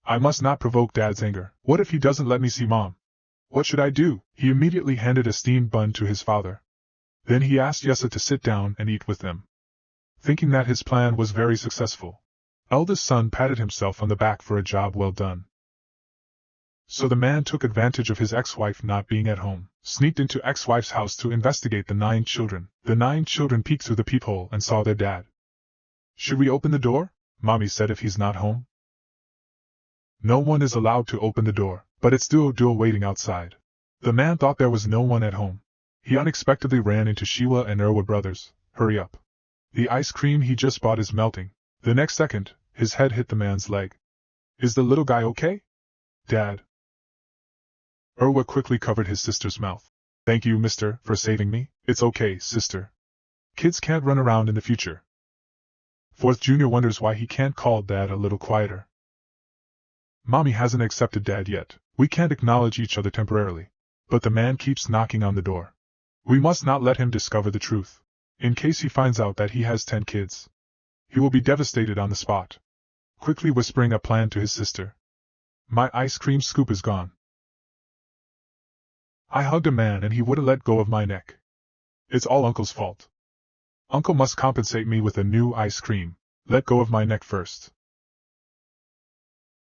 [SPEAKER 1] I must not provoke Dad's anger. What if he doesn't let me see Mom? What should I do? He immediately handed a steamed bun to his father. Then he asked Yesa to sit down and eat with them. Thinking that his plan was very successful, eldest son patted himself on the back for a job well done. So the man took advantage of his ex-wife not being at home, sneaked into ex-wife's house to investigate the 9 children. The 9 children peeked through the peephole and saw their dad. Should we open the door? Mommy said if he's not home. No one is allowed to open the door, but it's duo waiting outside. The man thought there was no one at home. He unexpectedly ran into Shiwa and Erwa brothers. Hurry up. The ice cream he just bought is melting. The next second, his head hit the man's leg. Is the little guy okay? Dad. Erwa quickly covered his sister's mouth. Thank you, mister, for saving me. It's okay, sister. Kids can't run around in the future. Fourth Junior wonders why he can't call Dad a little quieter. Mommy hasn't accepted Dad yet. We can't acknowledge each other temporarily. But the man keeps knocking on the door. We must not let him discover the truth. In case he finds out that he has 10 kids, he will be devastated on the spot. Quickly whispering a plan to his sister. My ice cream scoop is gone. I hugged a man and he wouldn't let go of my neck. It's all Uncle's fault. Uncle must compensate me with a new ice cream. Let go of my neck first.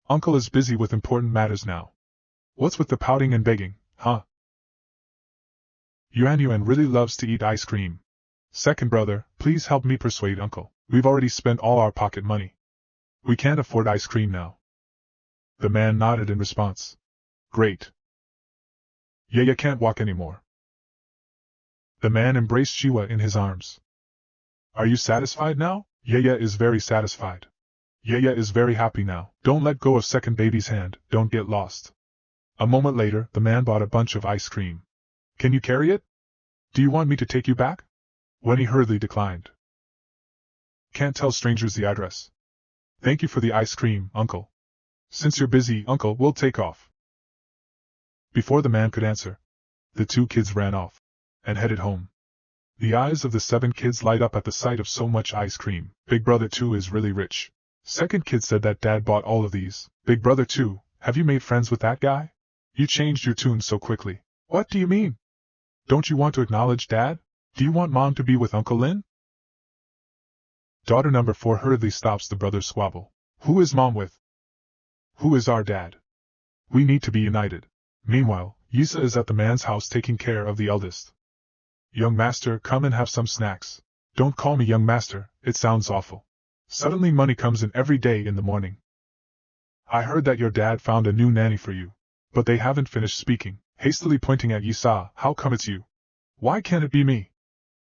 [SPEAKER 1] Uncle is busy with important matters now. What's with the pouting and begging, huh? Yuan really loves to eat ice cream. Second brother, please help me persuade Uncle. We've already spent all our pocket money. We can't afford ice cream now. The man nodded in response. Great. Yaya can't walk anymore. The man embraced Shiwa in his arms. Are you satisfied now? Yaya is very satisfied. Yaya is very happy now. Don't let go of second baby's hand, don't get lost. A moment later, the man bought a bunch of ice cream. Can you carry it? Do you want me to take you back? When he hurriedly declined. Can't tell strangers the address. Thank you for the ice cream, Uncle. Since you're busy, Uncle, we'll take off. Before the man could answer, the 2 kids ran off and headed home. The eyes of the 7 kids light up at the sight of so much ice cream. Big brother 2 is really rich. Second kid said that Dad bought all of these. Big brother 2, have you made friends with that guy? You changed your tune so quickly. What do you mean? Don't you want to acknowledge Dad? Do you want Mom to be with Uncle Lin? Daughter number 4 hurriedly stops the brothers' squabble. Who is Mom with? Who is our dad? We need to be united. Meanwhile, Yisa is at the man's house taking care of the eldest. Young master, come and have some snacks. Don't call me young master, it sounds awful. Suddenly money comes in every day in the morning. I heard that your dad found a new nanny for you. But they haven't finished speaking. Hastily pointing at Yisa, how come it's you? Why can't it be me?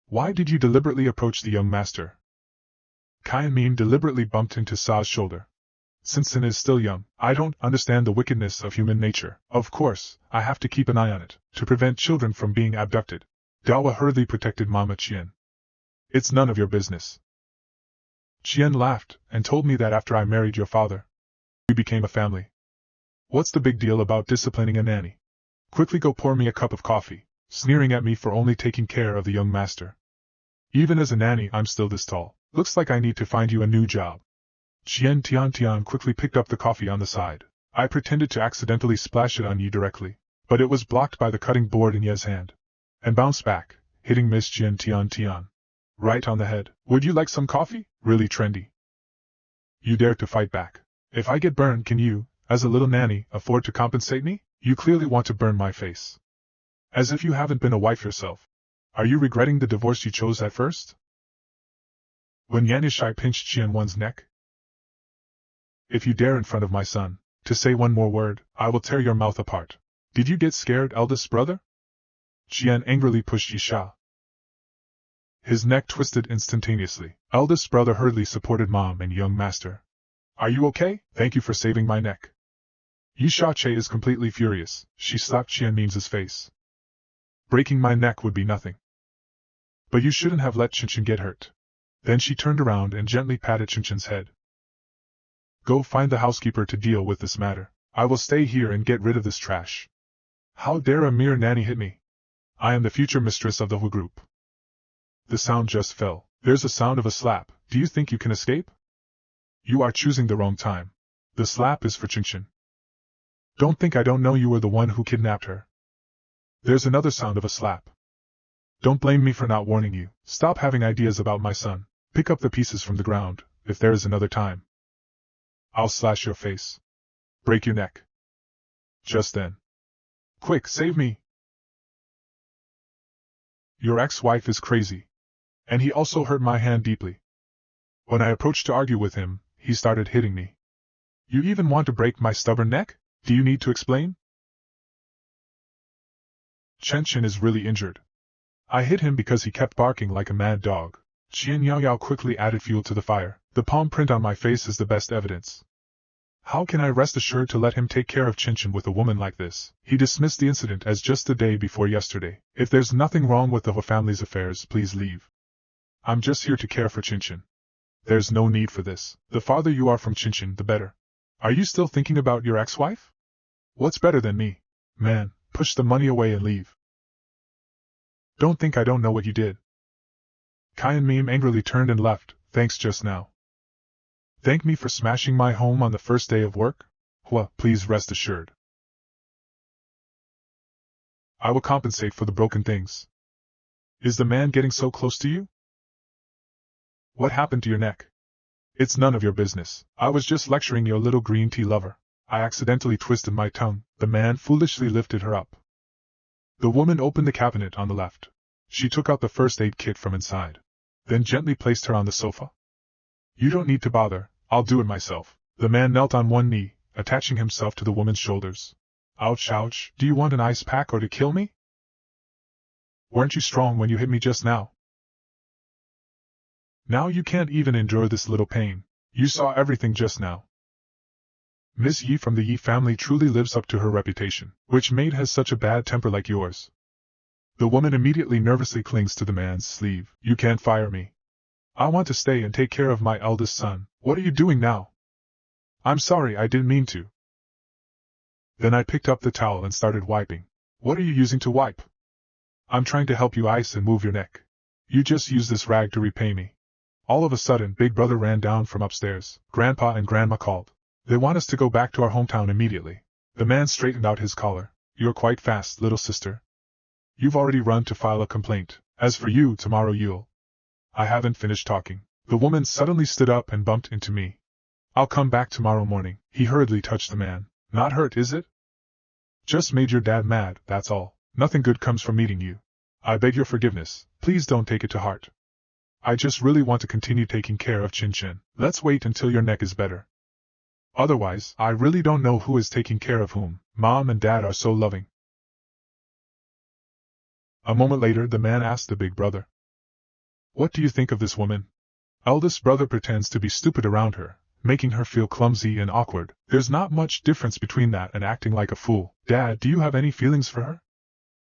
[SPEAKER 1] Why did you deliberately approach the young master? Kaimin deliberately bumped into Sa's shoulder. Since Sin is still young, I don't understand the wickedness of human nature. Of course, I have to keep an eye on it, to prevent children from being abducted. Dawa hurriedly protected Mama Chien. It's none of your business. Chien laughed, and told me that after I married your father, we became a family. What's the big deal about disciplining a nanny? Quickly go pour me a cup of coffee, sneering at me for only taking care of the young master. Even as a nanny, I'm still this tall. Looks like I need to find you a new job. Chien Tian quickly picked up the coffee on the side. I pretended to accidentally splash it on Yi directly, but it was blocked by the cutting board in Ye's hand, and bounced back, hitting Miss Chien Tian right on the head. Would you like some coffee? Really trendy. You dare to fight back. If I get burned, can you, as a little nanny, afford to compensate me? You clearly want to burn my face. As if you haven't been a wife yourself. Are you regretting the divorce you chose at first? When Yanishai pinched Qianwen's neck. If you dare in front of my son, to say one more word, I will tear your mouth apart. Did you get scared, eldest brother? Qian angrily pushed Yisha. His neck twisted instantaneously. Eldest brother hurriedly supported Mom and young master. Are you okay? Thank you for saving my neck. Yisha Che is completely furious. She slapped Qianmin's face. Breaking my neck would be nothing. But you shouldn't have let Chinchin get hurt. Then she turned around and gently patted Chinchin's head. Go find the housekeeper to deal with this matter. I will stay here and get rid of this trash. How dare a mere nanny hit me? I am the future mistress of the Hu group. The sound just fell. There's a sound of a slap. Do you think you can escape? You are choosing the wrong time. The slap is for Chinchin. Don't think I don't know you were the one who kidnapped her. There's another sound of a slap. Don't blame me for not warning you. Stop having ideas about my son. Pick up the pieces from the ground, if there is another time. I'll slash your face. Break your neck. Just then. Quick, save me! Your ex-wife is crazy. And he also hurt my hand deeply. When I approached to argue with him, he started hitting me. You even want to break my stubborn neck? Do you need to explain? Chinchin is really injured. I hit him because he kept barking like a mad dog. Qian Yaoyao quickly added fuel to the fire. The palm print on my face is the best evidence. How can I rest assured to let him take care of Chinchin with a woman like this? He dismissed the incident as just the day before yesterday. If there's nothing wrong with the Hu family's affairs, please leave. I'm just here to care for Chinchin. There's no need for this. The farther you are from Chinchin, the better. Are you still thinking about your ex-wife? What's better than me? Man, push the money away and leave. Don't think I don't know what you did. Kai Meme angrily turned and left. Thanks just now. Thank me for smashing my home on the first day of work? Hua, please rest assured. I will compensate for the broken things. Is the man getting so close to you? What happened to your neck? It's none of your business. I was just lecturing your little green tea lover. I accidentally twisted my tongue. The man foolishly lifted her up. The woman opened the cabinet on the left. She took out the first aid kit from inside. Then gently placed her on the sofa. You don't need to bother, I'll do it myself. The man knelt on one knee, attaching himself to the woman's shoulders. Ouch, ouch, do you want an ice pack or to kill me? Weren't you strong when you hit me just now? Now you can't even endure this little pain. You saw everything just now. Miss Yi from the Yi family truly lives up to her reputation. Which maid has such a bad temper like yours? The woman immediately nervously clings to the man's sleeve. You can't fire me. I want to stay and take care of my eldest son. What are you doing now? I'm sorry, I didn't mean to. Then I picked up the towel and started wiping. What are you using to wipe? I'm trying to help you ice and move your neck. You just use this rag to repay me. All of a sudden, Big Brother ran down from upstairs. Grandpa and Grandma called. They want us to go back to our hometown immediately. The man straightened out his collar. You're quite fast, little sister. You've already run to file a complaint. As for you, tomorrow you'll... I haven't finished talking. The woman suddenly stood up and bumped into me. I'll come back tomorrow morning. He hurriedly touched the man. Not hurt, is it? Just made your dad mad, that's all. Nothing good comes from meeting you. I beg your forgiveness. Please don't take it to heart. I just really want to continue taking care of Chinchin. Let's wait until your neck is better. Otherwise, I really don't know who is taking care of whom. Mom and Dad are so loving. A moment later, the man asked the big brother. What do you think of this woman? Eldest brother pretends to be stupid around her, making her feel clumsy and awkward. There's not much difference between that and acting like a fool. Dad, do you have any feelings for her?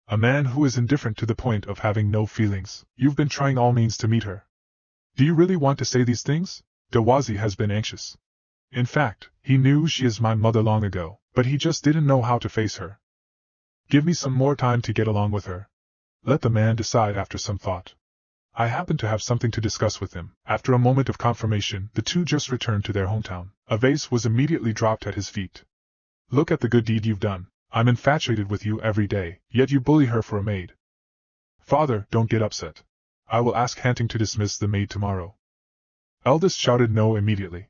[SPEAKER 1] A man who is indifferent to the point of having no feelings. You've been trying all means to meet her. Do you really want to say these things? Dawazi has been anxious. In fact, he knew she is my mother long ago, but he just didn't know how to face her. Give me some more time to get along with her. Let the man decide after some thought. I happened to have something to discuss with him. After a moment of confirmation, the two just returned to their hometown. A vase was immediately dropped at his feet. Look at the good deed you've done. I'm infatuated with you every day, yet you bully her for a maid. Father, don't get upset. I will ask Hanting to dismiss the maid tomorrow. Eldest shouted no immediately.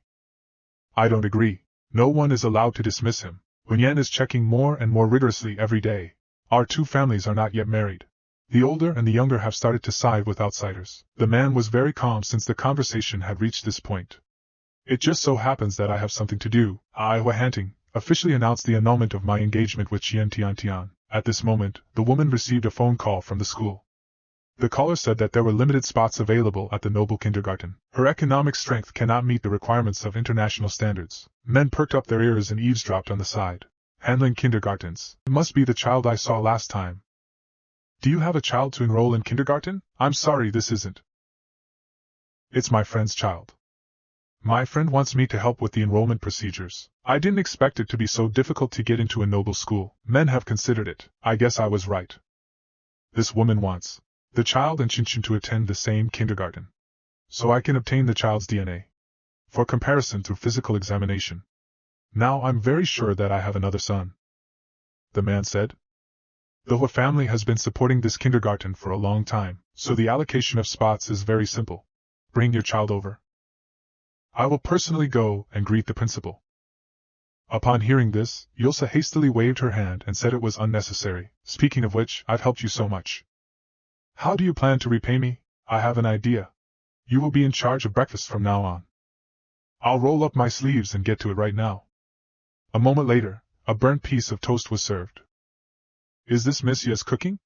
[SPEAKER 1] I don't agree. No one is allowed to dismiss him. Hunyan is checking more and more rigorously every day. Our two families are not yet married. The older and the younger have started to side with outsiders. The man was very calm since the conversation had reached this point. It just so happens that I have something to do. I, Hanting, officially announced the annulment of my engagement with Qian Tian. At this moment, the woman received a phone call from the school. The caller said that there were limited spots available at the Noble Kindergarten. Her economic strength cannot meet the requirements of international standards. Men perked up their ears and eavesdropped on the side. Handling kindergartens. It must be the child I saw last time. Do you have a child to enroll in kindergarten? I'm sorry, this isn't. It's my friend's child. My friend wants me to help with the enrollment procedures. I didn't expect it to be so difficult to get into a noble school. Men have considered it. I guess I was right. This woman wants the child and Chinchin to attend the same kindergarten, so I can obtain the child's DNA for comparison through physical examination. Now I'm very sure that I have another son. The man said. The Hua family has been supporting this kindergarten for a long time, so the allocation of spots is very simple. Bring your child over. I will personally go and greet the principal. Upon hearing this, Yulsa hastily waved her hand and said it was unnecessary. Speaking of which, I've helped you so much. How do you plan to repay me? I have an idea. You will be in charge of breakfast from now on. I'll roll up my sleeves and get to it right now. A moment later, a burnt piece of toast was served. Is this Miss Ya's cooking?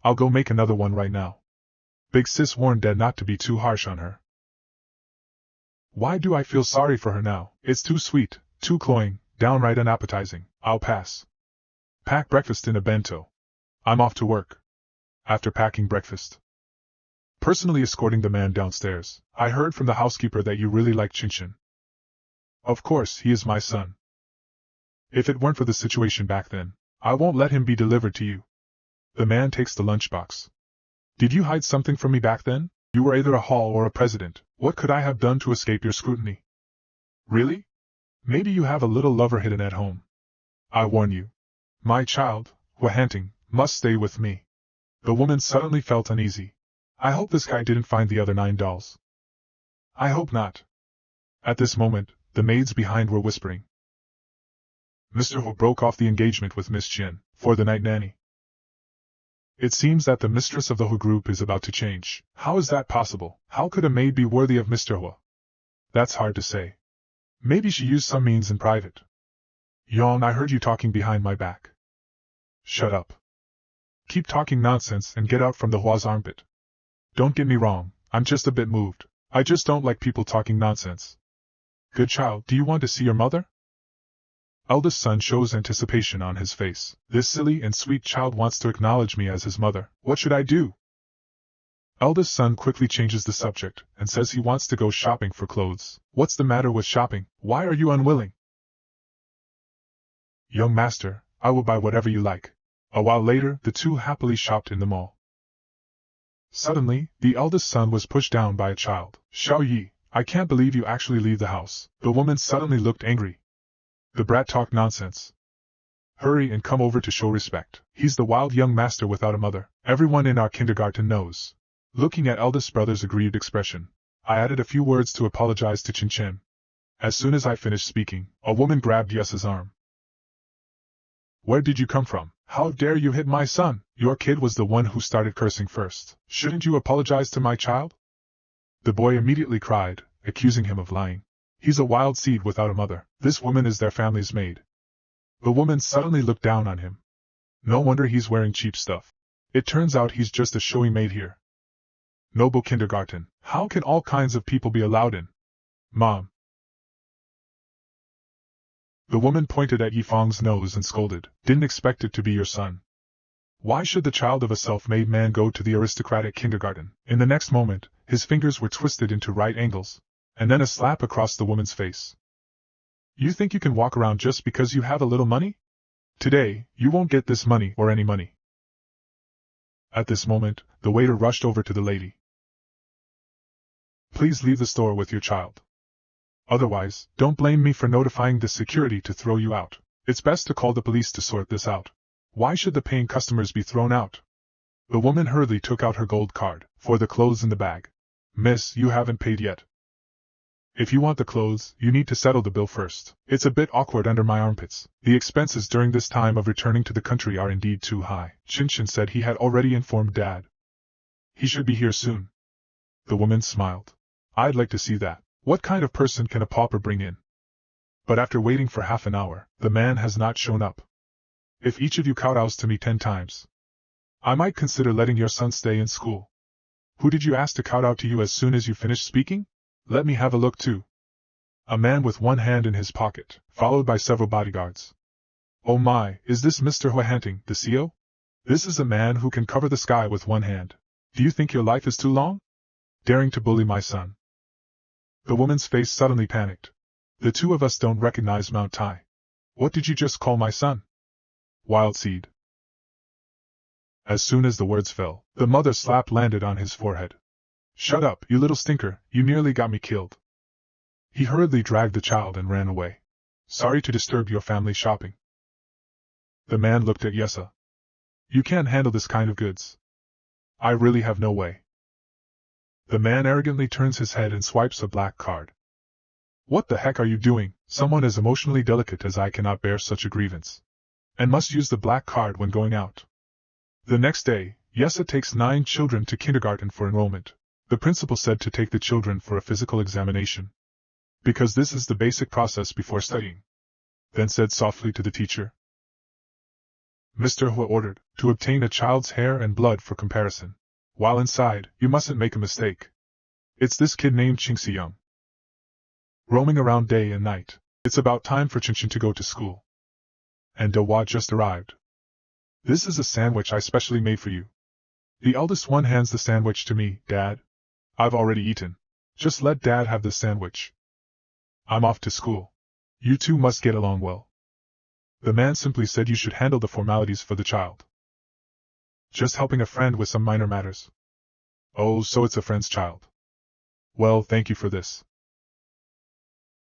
[SPEAKER 1] I'll go make another one right now. Big Sis warned Dad not to be too harsh on her. Why do I feel sorry for her now? It's too sweet, too cloying, downright unappetizing. I'll pass. Pack breakfast in a bento. I'm off to work. After packing breakfast, personally escorting the man downstairs, I heard from the housekeeper that you really like Chinchin. Of course, he is my son. If it weren't for the situation back then, I won't let him be delivered to you. The man takes the lunchbox. Did you hide something from me back then? You were either a hall or a president. What could I have done to escape your scrutiny? Really? Maybe you have a little lover hidden at home. I warn you. My child, Wahanting, must stay with me. The woman suddenly felt uneasy. I hope this guy didn't find the other 9 dolls. I hope not. At this moment, the maids behind were whispering. Mr. Ho broke off the engagement with Miss Chen for the night nanny. It seems that the mistress of the Ho group is about to change. How is that possible? How could a maid be worthy of Mr. Ho? That's hard to say. Maybe she used some means in private. Yong, I heard you talking behind my back. Shut up. Keep talking nonsense and get out from the Hua's armpit. Don't get me wrong, I'm just a bit moved. I just don't like people talking nonsense. Good child, do you want to see your mother? Eldest son shows anticipation on his face. This silly and sweet child wants to acknowledge me as his mother. What should I do? Eldest son quickly changes the subject and says he wants to go shopping for clothes. What's the matter with shopping? Why are you unwilling? Young master, I will buy whatever you like. A while later, the two happily shopped in the mall. Suddenly, the eldest son was pushed down by a child. Xiao Yi, I can't believe you actually leave the house. The woman suddenly looked angry. The brat talked nonsense. Hurry and come over to show respect. He's the wild young master without a mother. Everyone in our kindergarten knows. Looking at eldest brother's aggrieved expression, I added a few words to apologize to Chin Chen. As soon as I finished speaking, a woman grabbed Yes's arm. Where did you come from? How dare you hit my son? Your kid was the one who started cursing first. Shouldn't you apologize to my child? The boy immediately cried, accusing him of lying. He's a wild seed without a mother. This woman is their family's maid. The woman suddenly looked down on him. No wonder he's wearing cheap stuff. It turns out he's just a showy maid here. Noble kindergarten. How can all kinds of people be allowed in? Mom. The woman pointed at Yifeng's nose and scolded. Didn't expect it to be your son. Why should the child of a self-made man go to the aristocratic kindergarten? In the next moment, his fingers were twisted into right angles, and then a slap across the woman's face. You think you can walk around just because you have a little money? Today, you won't get this money or any money. At this moment, the waiter rushed over to the lady. Please leave the store with your child. Otherwise, don't blame me for notifying the security to throw you out. It's best to call the police to sort this out. Why should the paying customers be thrown out? The woman hurriedly took out her gold card for the clothes in the bag. Miss, you haven't paid yet. If you want the clothes, you need to settle the bill first. It's a bit awkward under my armpits. The expenses during this time of returning to the country are indeed too high. Chinchin said he had already informed Dad. He should be here soon. The woman smiled. I'd like to see that. What kind of person can a pauper bring in? But after waiting for half an hour, the man has not shown up. If each of you kowtows to me 10 times, I might consider letting your son stay in school. Who did you ask to kowtow to you as soon as you finished speaking? Let me have a look too. A man with one hand in his pocket, followed by several bodyguards. Oh my, is this Mr. Huahanting, the CEO? This is a man who can cover the sky with one hand. Do you think your life is too long? Daring to bully my son. The woman's face suddenly panicked. The two of us don't recognize Mount Tai. What did you just call my son? Wild seed. As soon as the words fell, the mother's slap landed on his forehead. Shut up, you little stinker, you nearly got me killed. He hurriedly dragged the child and ran away. Sorry to disturb your family shopping. The man looked at Yessa. You can't handle this kind of goods. I really have no way. The man arrogantly turns his head and swipes a black card. What the heck are you doing? Someone as emotionally delicate as I cannot bear such a grievance. And must use the black card when going out. The next day, Yessa takes 9 children to kindergarten for enrollment. The principal said to take the children for a physical examination. Because this is the basic process before studying. Then said softly to the teacher. Mr. Hua ordered, to obtain a child's hair and blood for comparison. While inside, you mustn't make a mistake. It's this kid named Qingxi Young. Roaming around day and night. It's about time for Qinchin to go to school. And Dehua just arrived. This is a sandwich I specially made for you. The eldest one hands the sandwich to me. Dad. I've already eaten. Just let Dad have the sandwich. I'm off to school. You two must get along well. The man simply said you should handle the formalities for the child. Just helping a friend with some minor matters. Oh, so it's a friend's child. Well, thank you for this.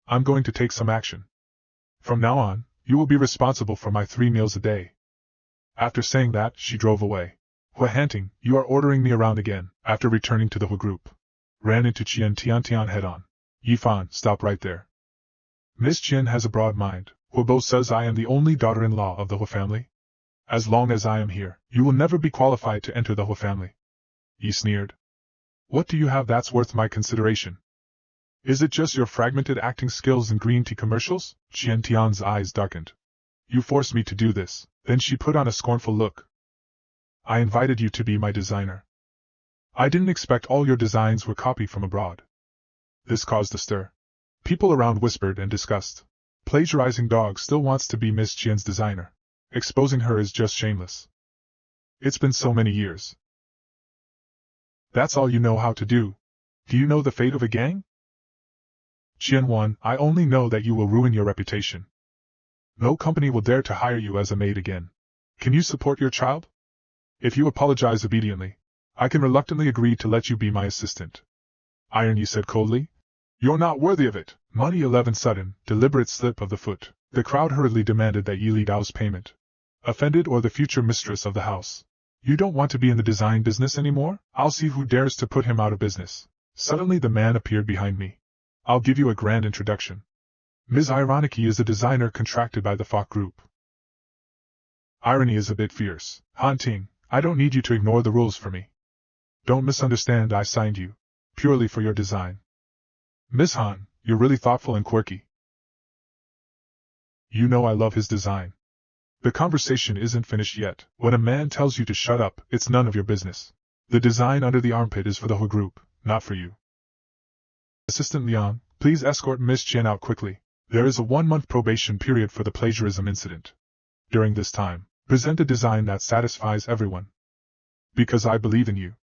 [SPEAKER 1] I'm going to take some action. From now on, you will be responsible for my 3 meals a day. After saying that, she drove away. Hua Hanting, you are ordering me around again. After returning to the Hua group. Ran into Qian Tiantian head-on. Yifan, stop right there. Miss Qian has a broad mind. Hua Bo says I am the only daughter-in-law of the Hua family. As long as I am here, you will never be qualified to enter the Hua family. Yi sneered. What do you have that's worth my consideration? Is it just your fragmented acting skills in green tea commercials? Qian Tian's eyes darkened. You forced me to do this. Then she put on a scornful look. I invited you to be my designer. I didn't expect all your designs were copied from abroad. This caused a stir. People around whispered and discussed. Plagiarizing dog still wants to be Miss Qian's designer. Exposing her is just shameless. It's been so many years. That's all you know how to do. Do you know the fate of a gang? Qian, I only know that you will ruin your reputation. No company will dare to hire you as a maid again. Can you support your child? If you apologize obediently, I can reluctantly agree to let you be my assistant. Iron, you said coldly. You're not worthy of it. Money 11 sudden, deliberate slip of the foot. The crowd hurriedly demanded that Yi Li Dao's payment. Offended or the future mistress of the house. You don't want to be in the design business anymore? I'll see who dares to put him out of business. Suddenly the man appeared behind me. I'll give you a grand introduction. Ms. Ironiki is a designer contracted by the Fok Group. Irony is a bit fierce. Han Ting, I don't need you to ignore the rules for me. Don't misunderstand, I signed you. Purely for your design. Miss Han, you're really thoughtful and quirky. You know I love his design. The conversation isn't finished yet. When a man tells you to shut up, it's none of your business. The design under the armpit is for the Hua Group, not for you. Assistant Liang, please escort Miss Qian out quickly. There is a 1-month probation period for the plagiarism incident. During this time, present a design that satisfies everyone. Because I believe in you.